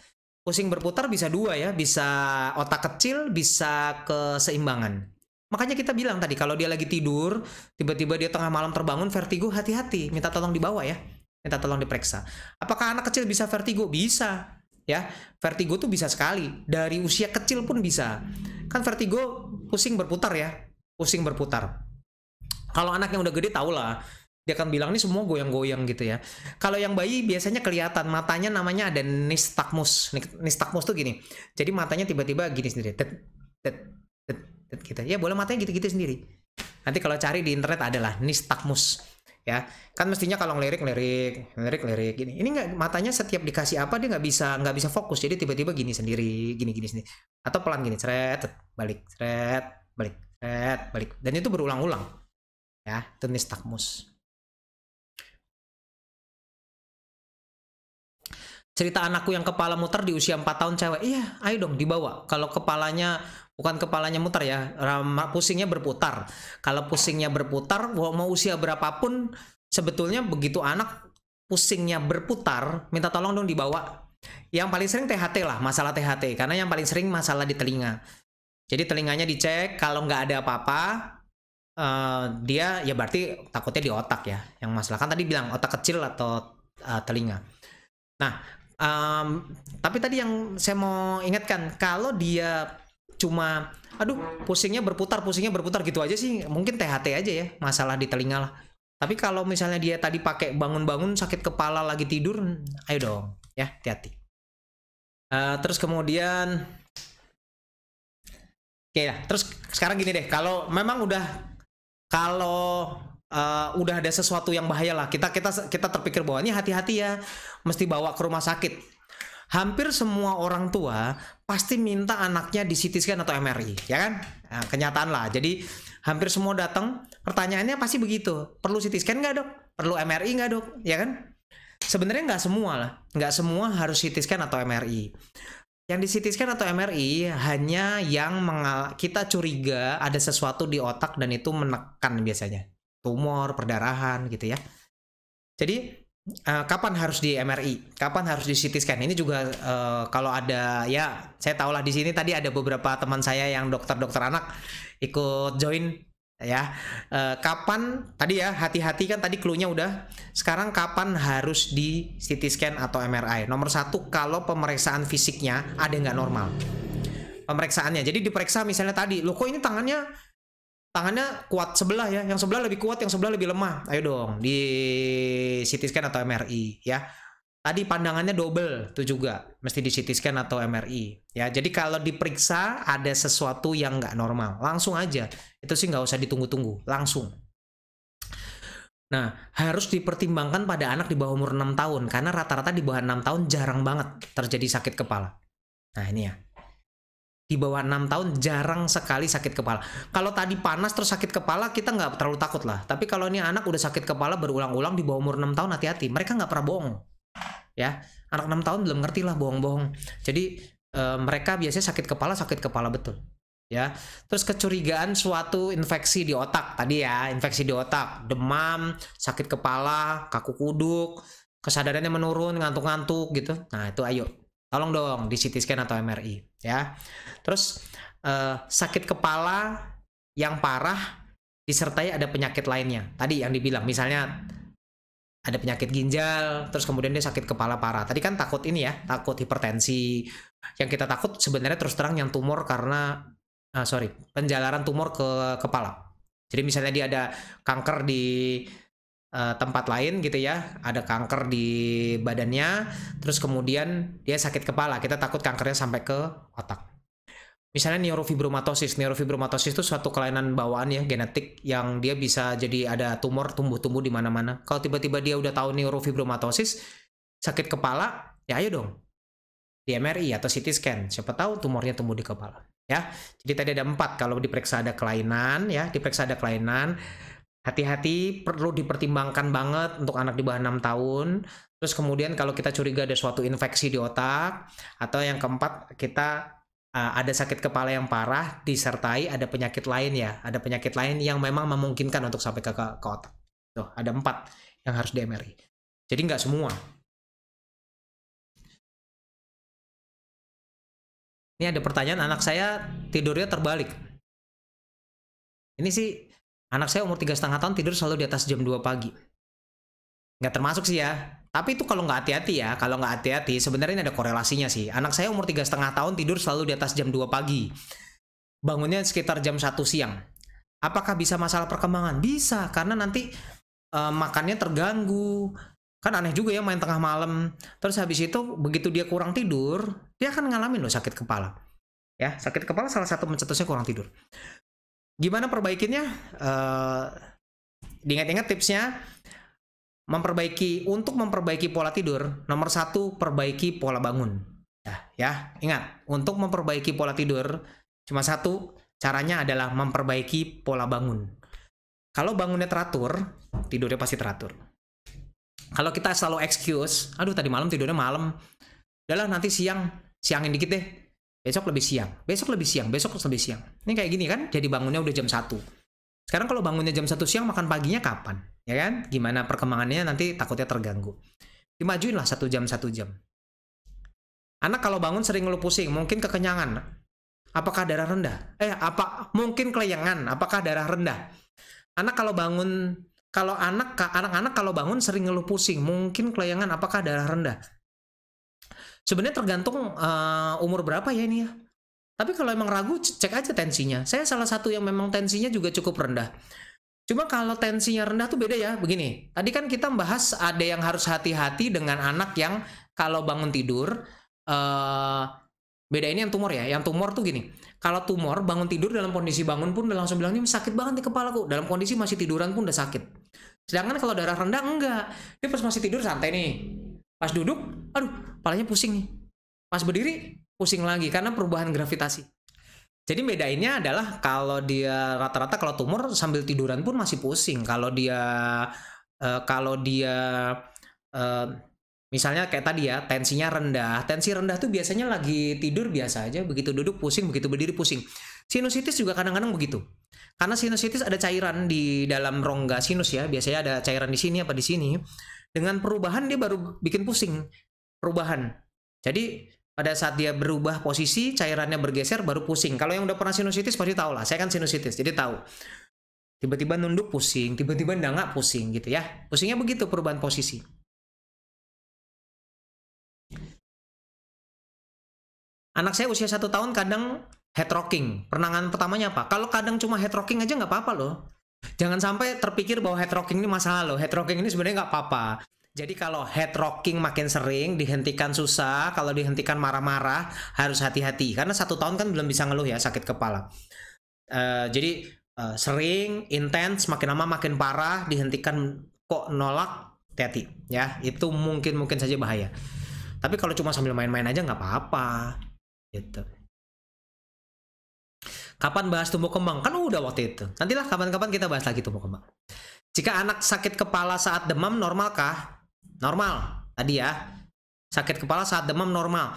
Pusing berputar bisa dua ya, bisa otak kecil, bisa keseimbangan. Makanya kita bilang tadi kalau dia lagi tidur, tiba-tiba dia tengah malam terbangun vertigo, hati-hati, minta tolong dibawa ya. Minta tolong diperiksa. Apakah anak kecil bisa vertigo? Bisa. Ya, vertigo tuh bisa sekali. Dari usia kecil pun bisa. Kan vertigo pusing berputar ya, pusing berputar. Kalau anak yang udah gede tau lah, dia akan bilang ini semua goyang-goyang gitu ya. Kalau yang bayi biasanya kelihatan matanya namanya ada nystagmus. Nystagmus tuh gini. Jadi matanya tiba-tiba gini sendiri. Gitu. Ya boleh matanya gitu-gitu sendiri. Nanti kalau cari di internet adalah nystagmus. Ya kan mestinya kalau ngelirik gini ini nggak matanya setiap dikasih apa dia nggak bisa fokus jadi tiba-tiba gini sendiri gini sendiri atau pelan gini ceret balik dan itu berulang-ulang ya itu nystagmus. Cerita anakku yang kepala muter di usia 4 tahun cewek, iya ayo dong dibawa. Kalau kepalanya bukan kepalanya muter ya, pusingnya berputar. Kalau pusingnya berputar, mau usia berapapun, sebetulnya begitu anak pusingnya berputar, minta tolong dong dibawa. Yang paling sering THT lah, masalah THT. Karena yang paling sering masalah di telinga. Jadi telinganya dicek, kalau nggak ada apa-apa, dia ya berarti takutnya di otak ya. Yang masalah kan tadi bilang otak kecil atau telinga. Nah, tapi tadi yang saya mau ingatkan, kalau dia cuma pusingnya berputar gitu aja sih mungkin THT aja ya, masalah di telinga lah. Tapi kalau misalnya dia tadi pakai bangun-bangun sakit kepala lagi tidur, ayo dong ya, hati-hati. Terus kemudian oke ya, terus sekarang gini deh, kalau memang udah ada sesuatu yang bahaya lah, kita terpikir bahwa ini hati-hati ya, mesti bawa ke rumah sakit. Hampir semua orang tua pasti minta anaknya di CT scan atau MRI, ya kan? Nah, kenyataan lah. Jadi hampir semua datang, pertanyaannya pasti begitu. Perlu CT scan nggak dok? Perlu MRI nggak dok? Ya kan? Sebenarnya nggak semua lah, nggak semua harus CT scan atau MRI. Yang di CT scan atau MRI hanya yang kita curiga ada sesuatu di otak dan itu menekan biasanya. Tumor, perdarahan gitu ya. Jadi kapan harus di MRI? Kapan harus di CT scan? Ini juga kalau ada, ya saya tahu lah di sini tadi ada beberapa teman saya yang dokter-dokter anak ikut join ya. Kapan tadi ya, hati-hati kan tadi clue-nya udah. Sekarang kapan harus di CT scan atau MRI? Nomor satu, kalau pemeriksaan fisiknya ada nggak normal. Pemeriksaannya, jadi diperiksa misalnya tadi, loh kok ini tangannya kuat sebelah ya, yang sebelah lebih kuat, yang sebelah lebih lemah. Ayo dong di CT scan atau MRI ya. Tadi pandangannya double, itu juga mesti di CT scan atau MRI ya. Jadi kalau diperiksa ada sesuatu yang nggak normal, langsung aja. Itu sih nggak usah ditunggu-tunggu, langsung. Nah, harus dipertimbangkan pada anak di bawah umur 6 tahun karena rata-rata di bawah 6 tahun jarang banget terjadi sakit kepala. Nah, ini ya. Di bawah 6 tahun jarang sekali sakit kepala. Kalau tadi panas terus sakit kepala, kita nggak terlalu takut lah. Tapi kalau ini anak udah sakit kepala berulang-ulang di bawah umur 6 tahun, hati-hati. Mereka nggak pernah bohong. Ya, anak 6 tahun belum ngerti lah bohong-bohong. Jadi mereka biasanya sakit kepala betul. Ya, terus kecurigaan suatu infeksi di otak. Tadi ya, infeksi di otak, demam, sakit kepala, kaku kuduk, kesadarannya menurun, ngantuk-ngantuk gitu. Nah, itu ayo. Tolong dong di CT scan atau MRI ya. Terus sakit kepala yang parah disertai ada penyakit lainnya. Tadi yang dibilang misalnya ada penyakit ginjal, terus kemudian dia sakit kepala parah. Tadi kan takut ini ya, takut hipertensi. Yang kita takut sebenarnya terus terang yang tumor karena penjalaran tumor ke kepala. Jadi misalnya dia ada kanker di tempat lain gitu ya, ada kanker di badannya, terus kemudian dia sakit kepala, kita takut kankernya sampai ke otak. Misalnya neurofibromatosis itu suatu kelainan bawaan ya, genetik, yang dia bisa jadi ada tumor tumbuh-tumbuh di mana-mana. Kalau tiba-tiba dia udah tahu neurofibromatosis, sakit kepala, ya ayo dong di MRI atau CT scan, siapa tahu tumornya tumbuh di kepala ya. Jadi tadi ada 4, kalau diperiksa ada kelainan ya, hati-hati, perlu dipertimbangkan banget untuk anak di bawah 6 tahun. Terus kemudian kalau kita curiga ada suatu infeksi di otak, atau yang keempat kita ada sakit kepala yang parah disertai ada penyakit lain ya, ada penyakit lain yang memang memungkinkan untuk sampai ke otak. Tuh, ada 4 yang harus di MRI. Jadi nggak semua. Ini ada pertanyaan, anak saya tidurnya terbalik. Ini sih anak saya umur 3,5 tahun tidur selalu di atas jam 2 pagi. Nggak termasuk sih ya. Tapi itu kalau nggak hati-hati ya. Kalau nggak hati-hati sebenarnya ini ada korelasinya sih. Anak saya umur 3,5 tahun tidur selalu di atas jam 2 pagi. Bangunnya sekitar jam 1 siang. Apakah bisa masalah perkembangan? Bisa, karena nanti makannya terganggu. Kan aneh juga ya main tengah malam. Terus habis itu begitu dia kurang tidur, dia akan ngalamin loh sakit kepala. Ya, sakit kepala salah satu mencetusnya kurang tidur. Gimana perbaikinya? Diingat-ingat tipsnya, untuk memperbaiki pola tidur, nomor 1 perbaiki pola bangun. Ya, ingat, untuk memperbaiki pola tidur cuma 1 caranya adalah memperbaiki pola bangun. Kalau bangunnya teratur, tidurnya pasti teratur. Kalau kita selalu excuse, aduh tadi malam tidurnya malam, udahlah nanti siangin dikit deh. Besok lebih siang. Ini kayak gini kan, jadi bangunnya udah jam 1. Sekarang kalau bangunnya jam 1 siang, makan paginya kapan? Ya kan? Gimana perkembangannya nanti takutnya terganggu. Dimajuin lah 1 jam. Anak kalau bangun sering ngeluh pusing, mungkin kekenyangan. Apakah darah rendah? Mungkin kelayangan, apakah darah rendah? Anak-anak kalau bangun sering ngeluh pusing, mungkin kelayangan, apakah darah rendah? Sebenarnya tergantung umur berapa ya ini ya. Tapi kalau emang ragu, cek aja tensinya. Saya salah satu yang memang tensinya juga cukup rendah. Cuma kalau tensinya rendah tuh beda ya. Begini, tadi kan kita membahas ada yang harus hati-hati dengan anak yang kalau bangun tidur, beda ini yang tumor ya. Yang tumor tuh gini, kalau tumor bangun tidur dalam kondisi bangun pun udah langsung bilang, ini sakit banget di kepalaku. Dalam kondisi masih tiduran pun udah sakit. Sedangkan kalau darah rendah enggak. Dia pas masih tidur santai nih. Pas duduk, aduh, kepalanya pusing nih. pas berdiri pusing lagi karena perubahan gravitasi. Jadi bedainnya adalah kalau dia rata-rata kalau tumor sambil tiduran pun masih pusing. Kalau dia misalnya kayak tadi ya, tensinya rendah. Tensi rendah tuh biasanya lagi tidur biasa aja, begitu duduk pusing, begitu berdiri pusing. Sinusitis juga kadang-kadang begitu. Karena sinusitis ada cairan di dalam rongga sinus ya, biasanya ada cairan di sini apa di sini. Dengan perubahan dia baru bikin pusing. Perubahan. Jadi pada saat dia berubah posisi, cairannya bergeser baru pusing. Kalau yang udah pernah sinusitis pasti tahu lah. Saya kan sinusitis, jadi tahu. Tiba-tiba nunduk pusing, tiba-tiba nggak pusing gitu ya. Pusingnya begitu perubahan posisi. Anak saya usia 1 tahun kadang head rocking. Penanganan pertamanya apa? Kalau kadang cuma head rocking aja nggak apa-apa loh. Jangan sampai terpikir bahwa head rocking ini masalah loh. Head rocking ini sebenarnya nggak apa-apa. Jadi kalau head rocking makin sering, dihentikan susah. Kalau dihentikan marah-marah, harus hati-hati. Karena 1 tahun kan belum bisa ngeluh ya, sakit kepala. Jadi sering, intens, makin lama makin parah, dihentikan kok nolak, hati-hati ya. Itu mungkin saja bahaya. Tapi kalau cuma sambil main-main aja nggak apa-apa. Gitu. Kapan bahas tumbuh kembang? Kan udah waktu itu. Nantilah kapan-kapan kita bahas lagi tumbuh kembang. Jika anak sakit kepala saat demam, normalkah? Normal. Tadi ya. Sakit kepala saat demam normal.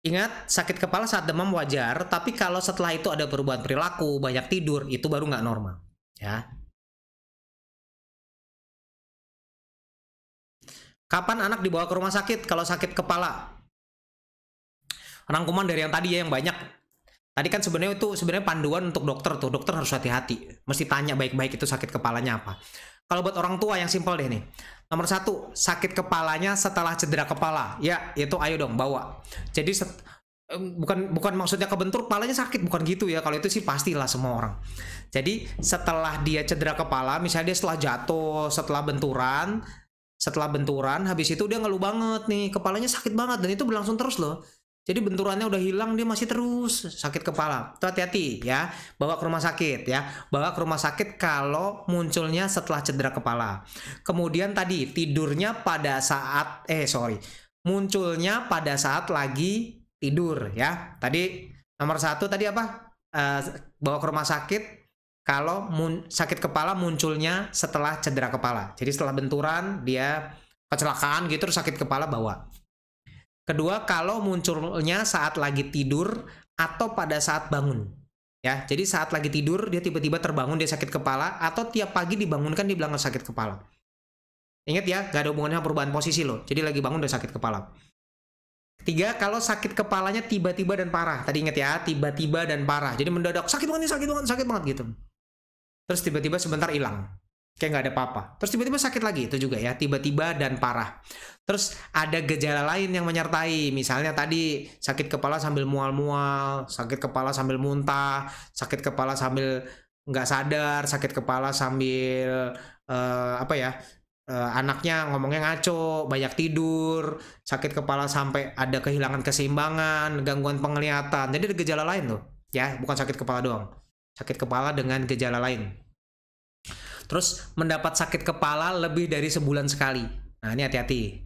Ingat, sakit kepala saat demam wajar, tapi kalau setelah itu ada perubahan perilaku, banyak tidur, itu baru nggak normal. Ya. Kapan anak dibawa ke rumah sakit kalau sakit kepala? Rangkuman dari yang tadi ya, yang banyak. Tadi kan sebenarnya panduan untuk dokter tuh. Dokter harus hati-hati. Mesti tanya baik-baik itu sakit kepalanya apa. Kalau buat orang tua yang simpel deh nih. Nomor 1, sakit kepalanya setelah cedera kepala. Ya, itu ayo dong bawa. Jadi bukan maksudnya kebentur kepalanya sakit, bukan gitu ya. Kalau itu sih pastilah semua orang. Jadi setelah dia cedera kepala, misalnya dia setelah jatuh, setelah benturan, habis itu dia ngeluh banget nih, kepalanya sakit banget dan itu berlangsung terus loh. Jadi benturannya udah hilang, dia masih terus sakit kepala. Itu hati-hati ya, bawa ke rumah sakit ya. Bawa ke rumah sakit kalau munculnya setelah cedera kepala. Kemudian tadi tidurnya pada saat munculnya pada saat lagi tidur ya. Tadi nomor 1 tadi apa? Bawa ke rumah sakit kalau sakit kepala munculnya setelah cedera kepala. Jadi setelah benturan dia kecelakaan gitu terus sakit kepala bawa. Kedua, kalau munculnya saat lagi tidur atau pada saat bangun. Ya, jadi saat lagi tidur dia tiba-tiba terbangun dia sakit kepala atau tiap pagi dibangunkan dia bilang sakit kepala. Ingat ya, gak ada hubungannya sama perubahan posisi loh. Jadi lagi bangun udah sakit kepala. Ketiga, kalau sakit kepalanya tiba-tiba dan parah. Tadi ingat ya, tiba-tiba dan parah. Jadi mendadak sakit banget gitu. Terus tiba-tiba sebentar hilang. Kayak nggak ada apa-apa. Terus tiba-tiba sakit lagi, itu juga ya, tiba-tiba dan parah. Terus ada gejala lain yang menyertai, misalnya tadi sakit kepala sambil mual-mual, sakit kepala sambil muntah, sakit kepala sambil nggak sadar, sakit kepala sambil anaknya ngomongnya ngaco, banyak tidur, sakit kepala sampai ada kehilangan keseimbangan, gangguan penglihatan. Jadi ada gejala lain loh, ya, bukan sakit kepala doang. Sakit kepala dengan gejala lain. Terus mendapat sakit kepala lebih dari sebulan sekali. Nah ini hati-hati.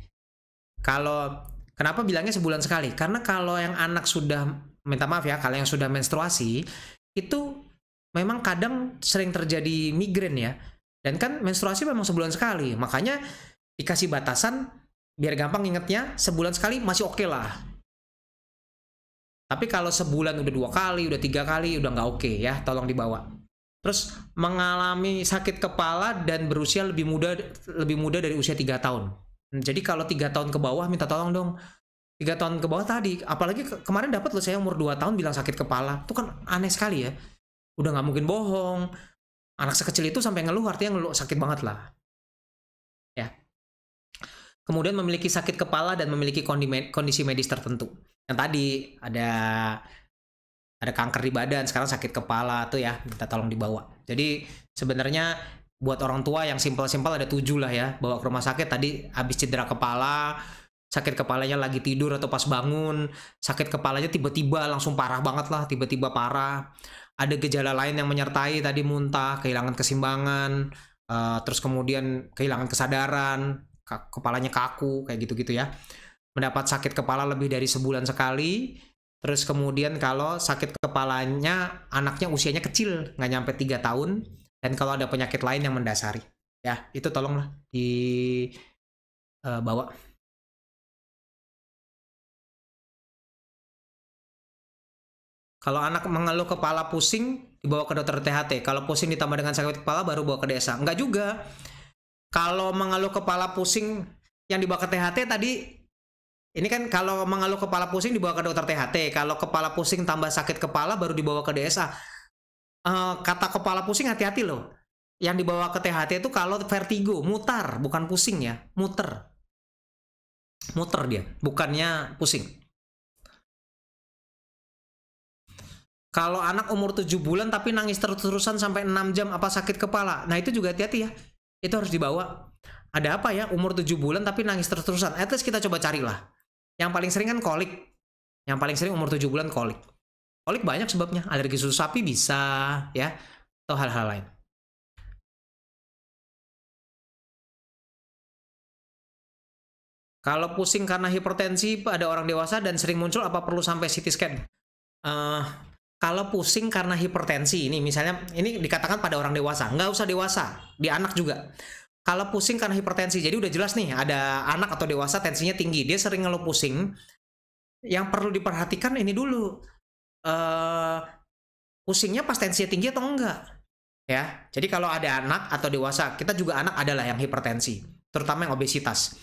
Kenapa bilangnya sebulan sekali? Karena kalau yang anak sudah, minta maaf ya, kalau yang sudah menstruasi, itu memang kadang sering terjadi migrain ya. Dan kan menstruasi memang sebulan sekali. Makanya dikasih batasan, biar gampang ingetnya, sebulan sekali masih oke lah. Tapi kalau sebulan udah 2 kali, udah 3 kali, udah nggak oke ya, tolong dibawa. Terus mengalami sakit kepala dan berusia lebih muda dari usia 3 tahun. Jadi kalau 3 tahun ke bawah minta tolong dong. 3 tahun ke bawah tadi, apalagi kemarin dapat loh saya umur 2 tahun bilang sakit kepala. Itu kan aneh sekali ya. Udah nggak mungkin bohong. Anak sekecil itu sampai ngeluh artinya ngeluh sakit banget lah. Ya. Kemudian memiliki sakit kepala dan memiliki kondisi medis tertentu. Yang tadi ada kanker di badan, sekarang sakit kepala tuh ya, minta tolong dibawa. Jadi sebenarnya buat orang tua yang simpel-simpel ada 7 lah ya, bawa ke rumah sakit. Tadi habis cedera kepala, sakit kepalanya lagi tidur atau pas bangun, sakit kepalanya tiba-tiba langsung parah banget lah, tiba-tiba parah. Ada gejala lain yang menyertai, tadi muntah, kehilangan keseimbangan, terus kemudian kehilangan kesadaran, kepalanya kaku, kayak gitu-gitu ya. mendapat sakit kepala lebih dari sebulan sekali. Terus kemudian kalau sakit kepalanya anaknya usianya kecil, nggak nyampe 3 tahun. Dan kalau ada penyakit lain yang mendasari. Ya, itu tolonglah dibawa. Kalau anak mengeluh kepala pusing, dibawa ke dokter THT. Kalau pusing ditambah dengan sakit kepala, baru bawa ke desa. Enggak juga. Kalau mengeluh kepala pusing yang dibawa ke THT tadi, ini kan kalau mengeluh kepala pusing dibawa ke dokter THT. Kalau kepala pusing tambah sakit kepala, baru dibawa ke desa. Kata kepala pusing hati-hati loh. Yang dibawa ke THT itu kalau vertigo, mutar, bukan pusing ya, muter. Muter dia, bukannya pusing. Kalau anak umur 7 bulan tapi nangis terus-terusan sampai 6 jam, apa sakit kepala? Nah itu juga hati-hati ya. Itu harus dibawa. Ada apa ya umur 7 bulan tapi nangis terus-terusan? At least kita coba carilah. Yang paling sering kan kolik. Yang paling sering umur 7 bulan kolik. Kolik banyak sebabnya. Alergi susu sapi bisa ya. Atau hal-hal lain. Kalau pusing karena hipertensi pada orang dewasa dan sering muncul, apa perlu sampai CT scan? Kalau pusing karena hipertensi, ini misalnya, ini dikatakan pada orang dewasa, nggak usah dewasa, di anak juga. Kalau pusing karena hipertensi, jadi udah jelas nih, ada anak atau dewasa tensinya tinggi, dia sering ngeluh pusing, yang perlu diperhatikan ini dulu, pusingnya pas tensinya tinggi atau enggak? Ya, jadi kalau ada anak atau dewasa, kita juga anak adalah yang hipertensi, terutama yang obesitas.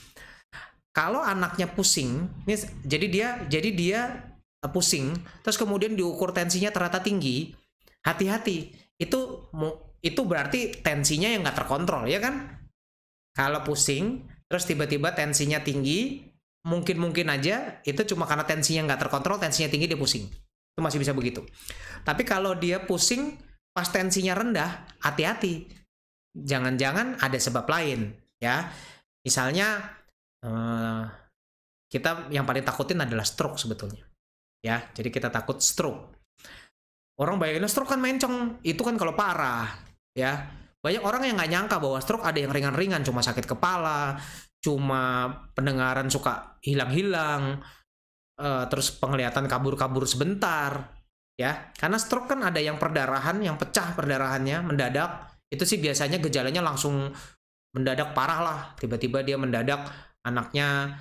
Kalau anaknya pusing, ini, jadi dia pusing, terus kemudian diukur tensinya ternyata tinggi, hati-hati. Itu berarti tensinya yang nggak terkontrol, ya kan? Kalau pusing, terus tiba-tiba tensinya tinggi, mungkin aja itu cuma karena tensinya nggak terkontrol, tensinya tinggi dia pusing. Itu masih bisa begitu. Tapi kalau dia pusing, pas tensinya rendah, hati-hati. Jangan-jangan ada sebab lain, ya. Misalnya, kita yang paling takutin adalah stroke sebetulnya. Ya, jadi kita takut stroke. Orang bayangin stroke kan mencong, itu kan kalau parah, ya. Banyak orang yang nggak nyangka bahwa stroke ada yang ringan-ringan, cuma sakit kepala, cuma pendengaran suka hilang-hilang, terus penglihatan kabur-kabur sebentar, ya. Karena stroke kan ada yang perdarahan, yang pecah perdarahannya mendadak, itu sih biasanya gejalanya langsung mendadak parah lah, tiba-tiba dia mendadak anaknya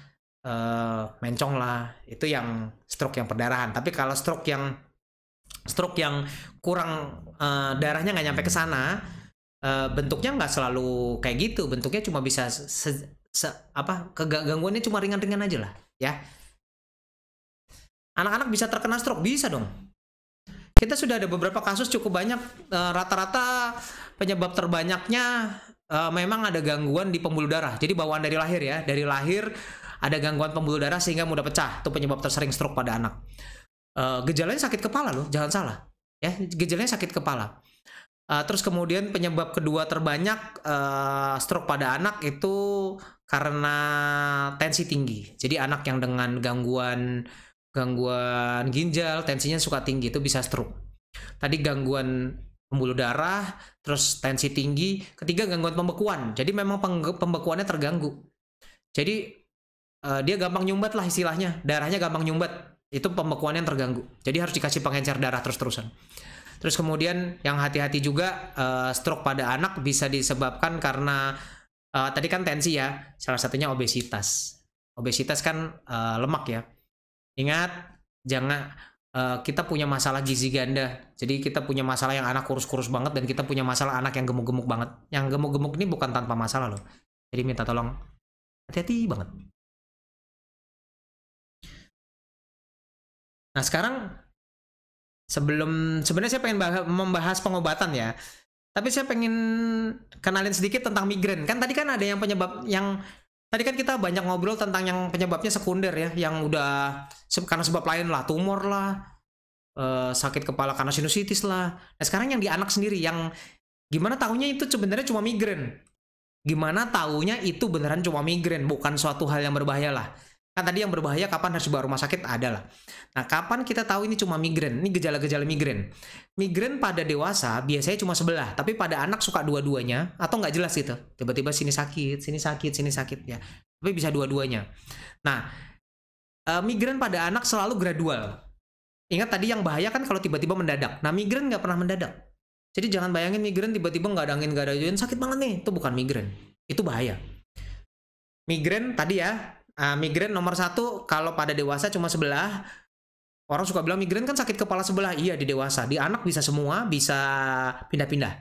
mencong lah, itu yang stroke yang perdarahan. Tapi kalau stroke yang kurang darahnya nggak nyampe ke sana, bentuknya nggak selalu kayak gitu, bentuknya cuma bisa gangguannya cuma ringan-ringan aja lah, ya. Anak-anak bisa terkena stroke, bisa dong. Kita sudah ada beberapa kasus cukup banyak, rata-rata penyebab terbanyaknya memang ada gangguan di pembuluh darah. Jadi bawaan dari lahir ya, dari lahir ada gangguan pembuluh darah sehingga mudah pecah. Itu penyebab tersering stroke pada anak. Gejalanya sakit kepala loh, jangan salah. Ya, gejalanya sakit kepala. Terus kemudian penyebab kedua terbanyak stroke pada anak itu karena tensi tinggi. Jadi anak yang dengan gangguan ginjal, tensinya suka tinggi, itu bisa stroke. Tadi gangguan pembuluh darah, terus tensi tinggi. Ketiga gangguan pembekuan. Jadi memang pembekuannya terganggu. Jadi dia gampang nyumbat lah istilahnya, darahnya gampang nyumbat, itu pembekuan yang terganggu, jadi harus dikasih pengencer darah terus-terusan. Terus kemudian yang hati-hati juga, stroke pada anak bisa disebabkan karena tadi kan tensi ya, salah satunya obesitas. Obesitas kan lemak ya. Ingat, jangan kita punya masalah gizi ganda, jadi kita punya masalah yang anak kurus-kurus banget, dan kita punya masalah anak yang gemuk-gemuk banget. Yang gemuk-gemuk ini bukan tanpa masalah loh, jadi minta tolong hati-hati banget. Nah sekarang sebenarnya saya pengen membahas pengobatan ya, tapi saya pengen kenalin sedikit tentang migrain. Kan tadi kan ada yang penyebab yang tadi kan kita banyak ngobrol tentang yang penyebabnya sekunder ya, yang udah karena sebab lain lah, tumor lah, sakit kepala karena sinusitis lah. Nah sekarang yang di anak sendiri, yang gimana tahunya itu sebenarnya cuma migrain? Gimana tahunya itu beneran cuma migrain, bukan suatu hal yang berbahaya lah. Kan tadi yang berbahaya kapan harus dibawa rumah sakit adalah. Nah, kapan kita tahu ini cuma migrain? Ini gejala-gejala migrain. Migrain pada dewasa biasanya cuma sebelah, tapi pada anak suka dua-duanya atau nggak jelas gitu. Tiba-tiba sini sakit, sini sakit, sini sakit ya. Tapi bisa dua-duanya. Nah, Migrain pada anak selalu gradual. Ingat tadi yang bahaya kan kalau tiba-tiba mendadak. Nah, migrain nggak pernah mendadak. Jadi jangan bayangin migrain tiba-tiba nggak ada angin, nggak ada hujan, sakit banget nih. Itu bukan migrain. Itu bahaya. Migrain tadi ya, migrain nomor 1 kalau pada dewasa cuma sebelah. Orang suka bilang migrain kan sakit kepala sebelah. Iya, di dewasa. Di anak bisa semua, bisa pindah-pindah.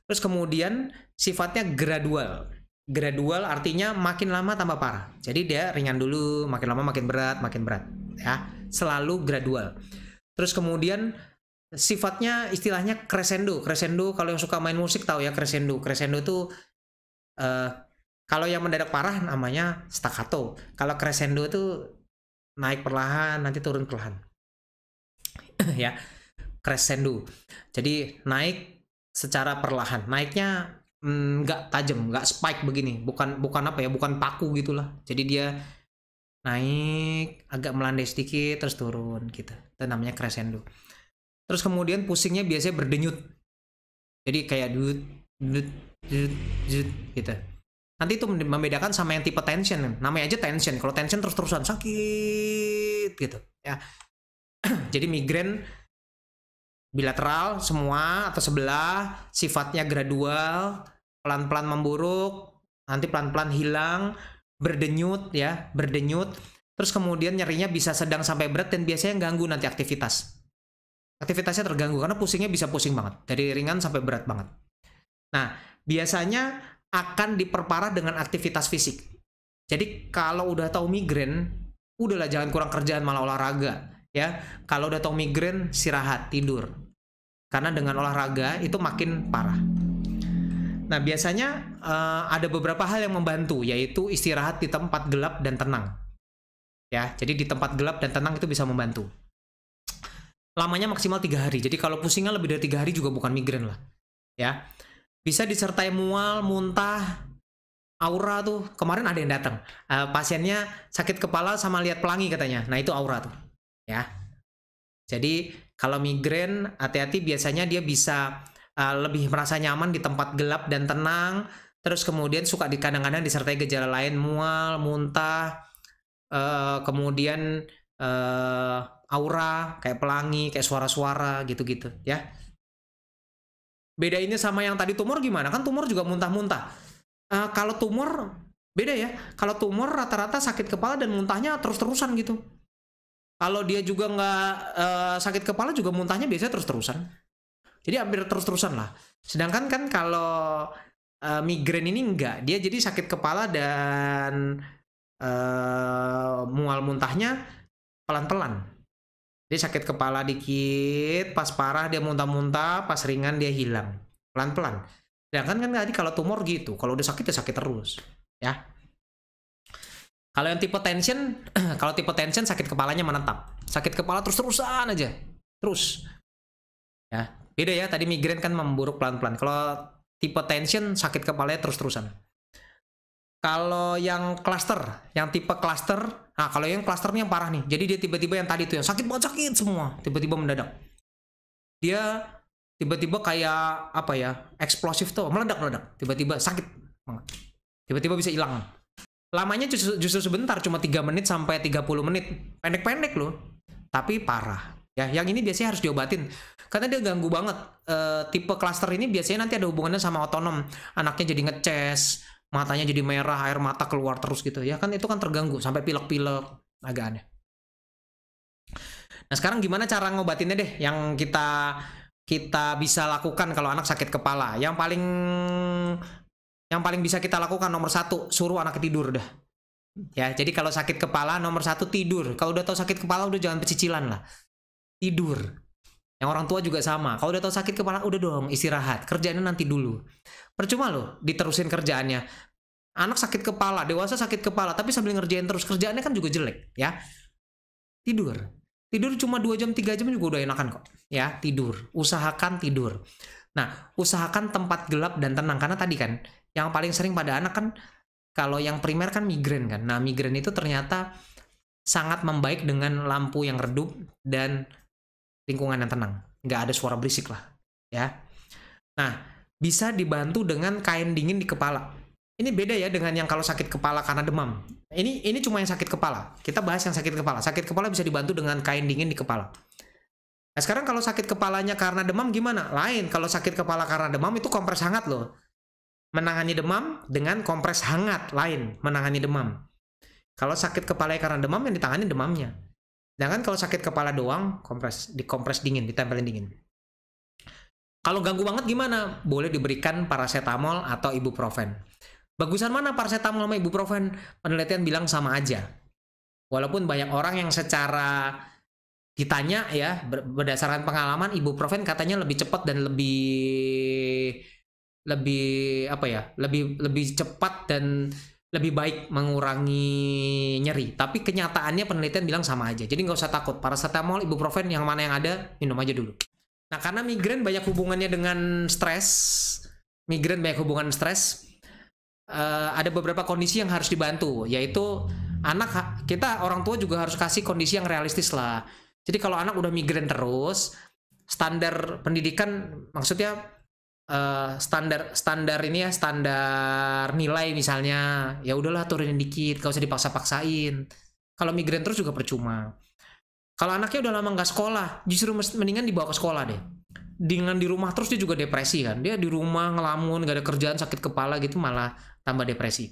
Terus kemudian sifatnya gradual. Gradual artinya makin lama tambah parah. Jadi dia ringan dulu, makin lama makin berat, ya. Selalu gradual. Terus kemudian sifatnya istilahnya crescendo. Crescendo kalau yang suka main musik tahu ya crescendo. Crescendo itu kalau yang mendadak parah namanya staccato. Kalau crescendo itu naik perlahan nanti turun perlahan. Ya, crescendo. Jadi naik secara perlahan. Naiknya nggak tajam, nggak spike begini. Bukan apa ya? Bukan paku gitulah. Jadi dia naik agak melandai sedikit terus turun gitu. Itu namanya crescendo. Terus kemudian pusingnya biasanya berdenyut. Jadi kayak dut gitu. Nanti itu membedakan sama yang tipe tension. Namanya aja tension. Kalau tension terus-terusan sakit gitu ya. Jadi migrain bilateral semua atau sebelah, sifatnya gradual, pelan-pelan memburuk, nanti pelan-pelan hilang, berdenyut ya, berdenyut. Terus kemudian nyerinya bisa sedang sampai berat dan biasanya ganggu nanti aktivitas. Aktivitasnya terganggu karena pusingnya bisa pusing banget, dari ringan sampai berat banget. Nah, biasanya akan diperparah dengan aktivitas fisik. Jadi kalau udah tahu migrain, udahlah jangan kurang kerjaan malah olahraga ya. Kalau udah tahu migrain, istirahat, tidur. Karena dengan olahraga itu makin parah. Nah, biasanya ada beberapa hal yang membantu, yaitu istirahat di tempat gelap dan tenang. Ya, jadi di tempat gelap dan tenang itu bisa membantu. Lamanya maksimal 3 hari. Jadi kalau pusingnya lebih dari 3 hari juga bukan migrain lah. Ya. Bisa disertai mual, muntah, aura tuh. Kemarin ada yang datang. Pasiennya sakit kepala sama lihat pelangi katanya. Nah, itu aura tuh. Ya. Jadi kalau migrain, hati-hati, biasanya dia bisa lebih merasa nyaman di tempat gelap dan tenang. Terus kemudian suka kadang-kadang disertai gejala lain, mual, muntah, kemudian aura kayak pelangi, kayak suara-suara gitu-gitu ya. Beda ini sama yang tadi tumor gimana? Kan tumor juga muntah-muntah. Kalau tumor beda ya. Kalau tumor rata-rata sakit kepala dan muntahnya terus-terusan gitu. Kalau dia juga nggak sakit kepala juga muntahnya biasanya terus-terusan. Jadi hampir terus-terusan lah. Sedangkan kan kalau migrain ini enggak. Dia jadi sakit kepala dan mual muntahnya pelan-pelan. Dia sakit kepala dikit, pas parah dia muntah-muntah, pas ringan dia hilang. Pelan-pelan. Sedangkan kan tadi kalau tumor gitu, kalau udah sakit ya sakit terus. Ya. Kalau yang tipe tension, kalau tipe tension sakit kepalanya menetap. Sakit kepala terus-terusan aja. Terus. Ya. Beda ya, tadi migrain kan memburuk pelan-pelan. Kalau tipe tension sakit kepalanya terus-terusan. Kalau yang cluster, yang tipe cluster, nah kalau yang cluster ini yang parah nih. Jadi dia tiba-tiba yang tadi tuh yang sakit banget, sakit semua, tiba-tiba mendadak. Dia tiba-tiba kayak apa ya, eksplosif tuh, meledak-meledak, tiba-tiba sakit banget. Tiba-tiba bisa hilang. Lamanya justru sebentar, cuma 3 menit sampai 30 menit. Pendek-pendek loh. Tapi parah. Ya, yang ini biasanya harus diobatin. Karena dia ganggu banget. Tipe cluster ini biasanya nanti ada hubungannya sama otonom. Anaknya jadi ngeces, matanya jadi merah, air mata keluar terus gitu ya kan, itu kan terganggu sampai pilek-pilek, agak aneh. Nah, sekarang gimana cara ngobatinnya deh yang kita bisa lakukan kalau anak sakit kepala? Yang paling bisa kita lakukan nomor 1, suruh anak tidur dah. Ya, jadi kalau sakit kepala nomor 1 tidur. Kalau udah tahu sakit kepala udah jangan pecicilan lah. Tidur. Yang orang tua juga sama. Kalau udah tahu sakit kepala udah dong istirahat. Kerjaannya nanti dulu. Percuma loh diterusin kerjaannya. Anak sakit kepala, dewasa sakit kepala, tapi sambil ngerjain terus kerjaannya kan juga jelek, ya. Tidur. Tidur cuma 2 jam, 3 jam juga udah enakan kok. Ya, tidur. Usahakan tidur. Nah, usahakan tempat gelap dan tenang. Karena tadi kan, yang paling sering pada anak kan, kalau yang primer kan migrain kan. Nah, migrain itu ternyata sangat membaik dengan lampu yang redup dan lingkungan yang tenang. Nggak ada suara berisik lah. Ya. Nah, bisa dibantu dengan kain dingin di kepala. Ini beda ya dengan yang kalau sakit kepala karena demam. Ini cuma yang sakit kepala. Kita bahas yang sakit kepala. Sakit kepala bisa dibantu dengan kain dingin di kepala. Nah, sekarang kalau sakit kepalanya karena demam gimana? Lain. Kalau sakit kepala karena demam itu kompres hangat loh. Menangani demam dengan kompres hangat lain menangani demam. Kalau sakit kepala karena demam yang ditangani demamnya. Sedangkan kalau sakit kepala doang dikompres dingin, ditempelin dingin. Kalau ganggu banget gimana? Boleh diberikan paracetamol atau ibuprofen. Bagusan mana paracetamol sama ibuprofen? Penelitian bilang sama aja. Walaupun banyak orang yang secara ditanya ya berdasarkan pengalaman ibuprofen katanya lebih cepat dan lebih apa ya? Lebih cepat dan lebih baik mengurangi nyeri. Tapi kenyataannya penelitian bilang sama aja. Jadi nggak usah takut. Paracetamol, ibuprofen yang mana yang ada minum aja dulu. Nah, karena migrain banyak hubungannya dengan stres. Migrain banyak hubungan stres. Ada beberapa kondisi yang harus dibantu, yaitu kita orang tua juga harus kasih kondisi yang realistis lah. Jadi kalau anak udah migrain terus, standar pendidikan maksudnya standar ini ya, standar nilai misalnya, ya udahlah turunin dikit, gak usah dipaksa-paksain. Kalau migrain terus juga percuma. Kalau anaknya udah lama nggak sekolah, justru mendingan dibawa ke sekolah deh. Dengan di rumah terus dia juga depresi kan. Dia di rumah ngelamun, gak ada kerjaan, sakit kepala gitu, malah tambah depresi.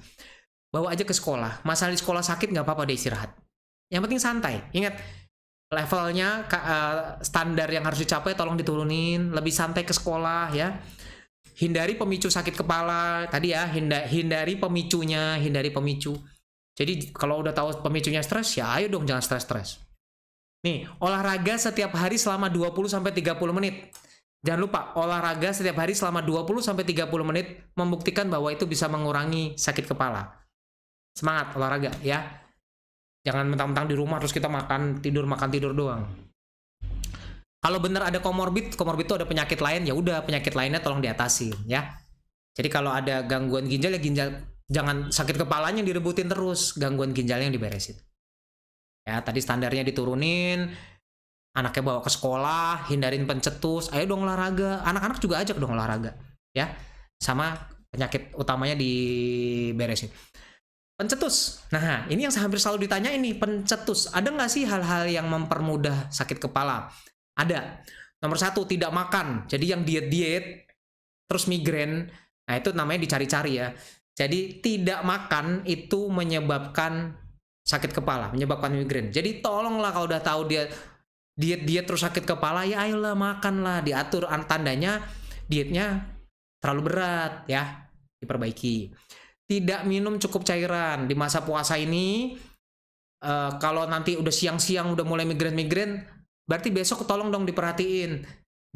Bawa aja ke sekolah. Masalah di sekolah sakit nggak apa-apa, deh istirahat. Yang penting santai. Ingat, levelnya standar yang harus dicapai tolong diturunin. Lebih santai ke sekolah ya. Hindari pemicu sakit kepala. Tadi ya, hindari pemicunya, hindari pemicu. Jadi kalau udah tahu pemicunya stres, ya ayo dong jangan stres-stres. Nih, olahraga setiap hari selama 20-30 menit. Jangan lupa, olahraga setiap hari selama 20-30 menit membuktikan bahwa itu bisa mengurangi sakit kepala. Semangat olahraga ya. Jangan mentang-mentang di rumah terus kita makan tidur doang. Kalau benar ada komorbid itu ada penyakit lain, ya udah penyakit lainnya tolong diatasin ya. Jadi kalau ada gangguan ginjal ya jangan sakit kepalanya direbutin terus, gangguan ginjalnya yang diberesin. Ya, tadi standarnya diturunin, anaknya bawa ke sekolah, hindarin pencetus, ayo dong olahraga. Anak-anak juga ajak dong olahraga, ya. Sama penyakit utamanya diberesin. Pencetus. Nah, ini yang hampir selalu ditanya ini, pencetus. Ada nggak sih hal-hal yang mempermudah sakit kepala? Ada. Nomor 1, tidak makan. Jadi yang diet-diet, terus migrain, nah itu namanya dicari-cari ya. Jadi tidak makan itu menyebabkan sakit kepala, menyebabkan migrain. Jadi tolonglah kalau udah tahu dia diet terus sakit kepala, ya ayolah makanlah, diatur tandanya dietnya terlalu berat ya, diperbaiki. Tidak minum cukup cairan di masa puasa ini. Kalau nanti udah siang-siang udah mulai migrain, berarti besok tolong dong diperhatiin.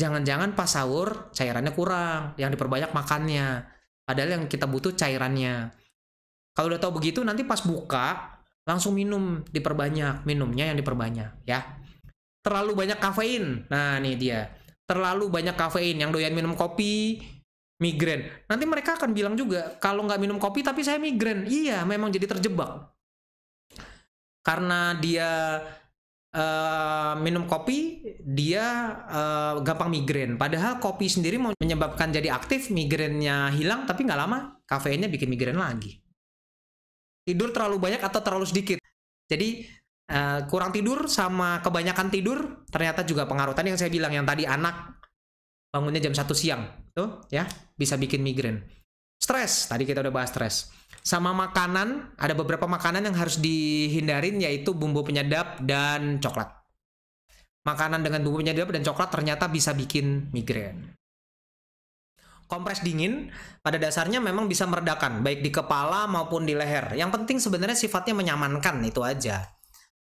Jangan-jangan pas sahur cairannya kurang, yang diperbanyak makannya. Padahal yang kita butuh cairannya. Kalau udah tahu begitu, nanti pas buka langsung minum, diperbanyak, minumnya yang diperbanyak ya. Terlalu banyak kafein, nah nih dia, terlalu banyak kafein. Yang doyan minum kopi migrain, nanti mereka akan bilang juga kalau nggak minum kopi tapi saya migrain. Iya, memang jadi terjebak karena dia minum kopi, dia gampang migrain. Padahal kopi sendiri mau menyebabkan jadi aktif, migrainnya hilang, tapi nggak lama kafeinnya bikin migrain lagi. Tidur terlalu banyak atau terlalu sedikit. Jadi kurang tidur sama kebanyakan tidur ternyata juga pengaruh. Tadi yang saya bilang yang tadi anak bangunnya jam 1 siang tuh ya bisa bikin migrain. Stres, tadi kita udah bahas stres. Sama makanan, ada beberapa makanan yang harus dihindarin yaitu bumbu penyedap dan coklat. Makanan dengan bumbu penyedap dan coklat ternyata bisa bikin migrain. Kompres dingin pada dasarnya memang bisa meredakan baik di kepala maupun di leher. Yang penting sebenarnya sifatnya menyamankan, itu aja.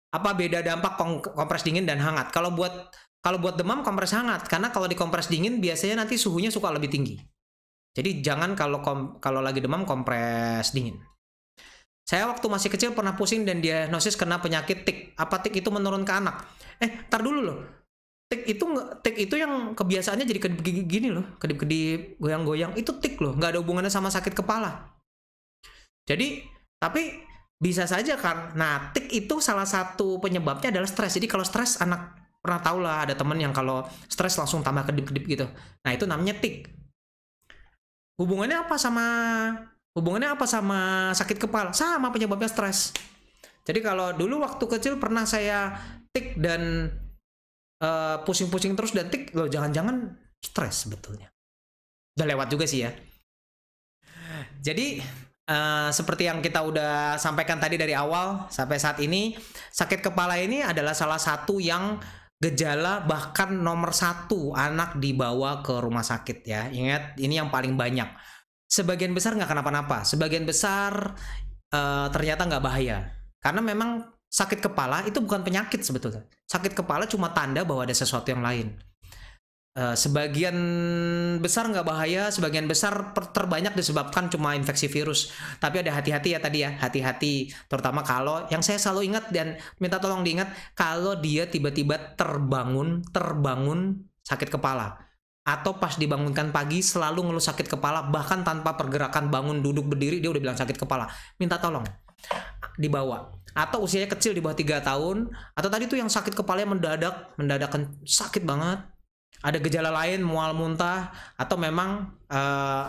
Apa beda dampak kompres dingin dan hangat? Kalau buat demam kompres hangat, karena kalau dikompres dingin biasanya nanti suhunya suka lebih tinggi. Jadi jangan kalau lagi demam kompres dingin. Saya waktu masih kecil pernah pusing dan diagnosis kena penyakit tik. Apa tik itu menurun ke anak? Tar dulu loh. Tik itu yang kebiasaannya jadi kedip gini loh, kedip-kedip, goyang-goyang, itu tik loh, nggak ada hubungannya sama sakit kepala. Jadi, tapi bisa saja kan. Nah, tik itu salah satu penyebabnya adalah stres. Jadi kalau stres, anak pernah tahu lah ada temen yang kalau stres langsung tambah kedip-kedip gitu. Nah, itu namanya tik. Hubungannya apa sama Hubungannya apa sama sakit kepala? Sama, penyebabnya stres. Jadi kalau dulu waktu kecil pernah saya tik dan pusing-pusing terus dan tik, loh jangan-jangan stres sebetulnya. Udah lewat juga sih ya. Jadi seperti yang kita udah sampaikan tadi dari awal sampai saat ini, sakit kepala ini adalah salah satu yang gejala bahkan nomor 1 anak dibawa ke rumah sakit ya. Ingat, ini yang paling banyak. Sebagian besar nggak kenapa-napa, sebagian besar ternyata nggak bahaya. Karena memang sakit kepala itu bukan penyakit sebetulnya. Sakit kepala cuma tanda bahwa ada sesuatu yang lain. Sebagian besar nggak bahaya, sebagian besar terbanyak disebabkan cuma infeksi virus. Tapi ada hati-hati ya tadi ya, hati-hati. Terutama kalau yang saya selalu ingat dan minta tolong diingat, kalau dia tiba-tiba terbangun sakit kepala. Atau pas dibangunkan pagi selalu ngeluh sakit kepala, bahkan tanpa pergerakan bangun, duduk, berdiri, dia udah bilang sakit kepala. Minta tolong dibawa. Atau usianya kecil di bawah 3 tahun, atau tadi tuh yang sakit kepalanya mendadak sakit banget. Ada gejala lain, mual muntah, atau memang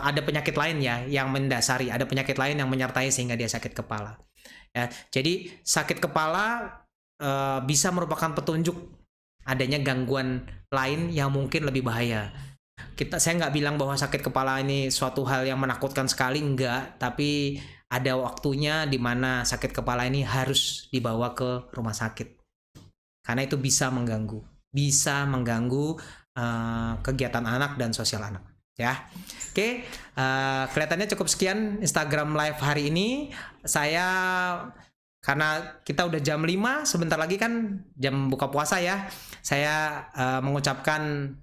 ada penyakit lain ya yang mendasari, ada penyakit lain yang menyertai sehingga dia sakit kepala. Ya, jadi sakit kepala bisa merupakan petunjuk adanya gangguan lain yang mungkin lebih bahaya. Saya nggak bilang bahwa sakit kepala ini suatu hal yang menakutkan sekali, enggak, tapi ada waktunya di mana sakit kepala ini harus dibawa ke rumah sakit. Karena itu bisa mengganggu kegiatan anak dan sosial anak ya. Oke, kelihatannya cukup sekian Instagram live hari ini. Saya karena kita udah jam 5, sebentar lagi kan jam buka puasa ya. Saya mengucapkan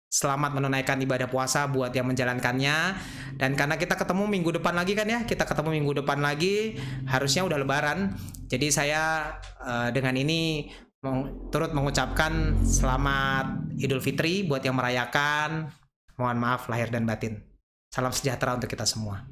selamat menunaikan ibadah puasa buat yang menjalankannya. Dan karena kita ketemu minggu depan lagi kan ya, harusnya udah lebaran. Jadi saya dengan ini turut mengucapkan selamat Idul Fitri buat yang merayakan. Mohon maaf lahir dan batin. Salam sejahtera untuk kita semua.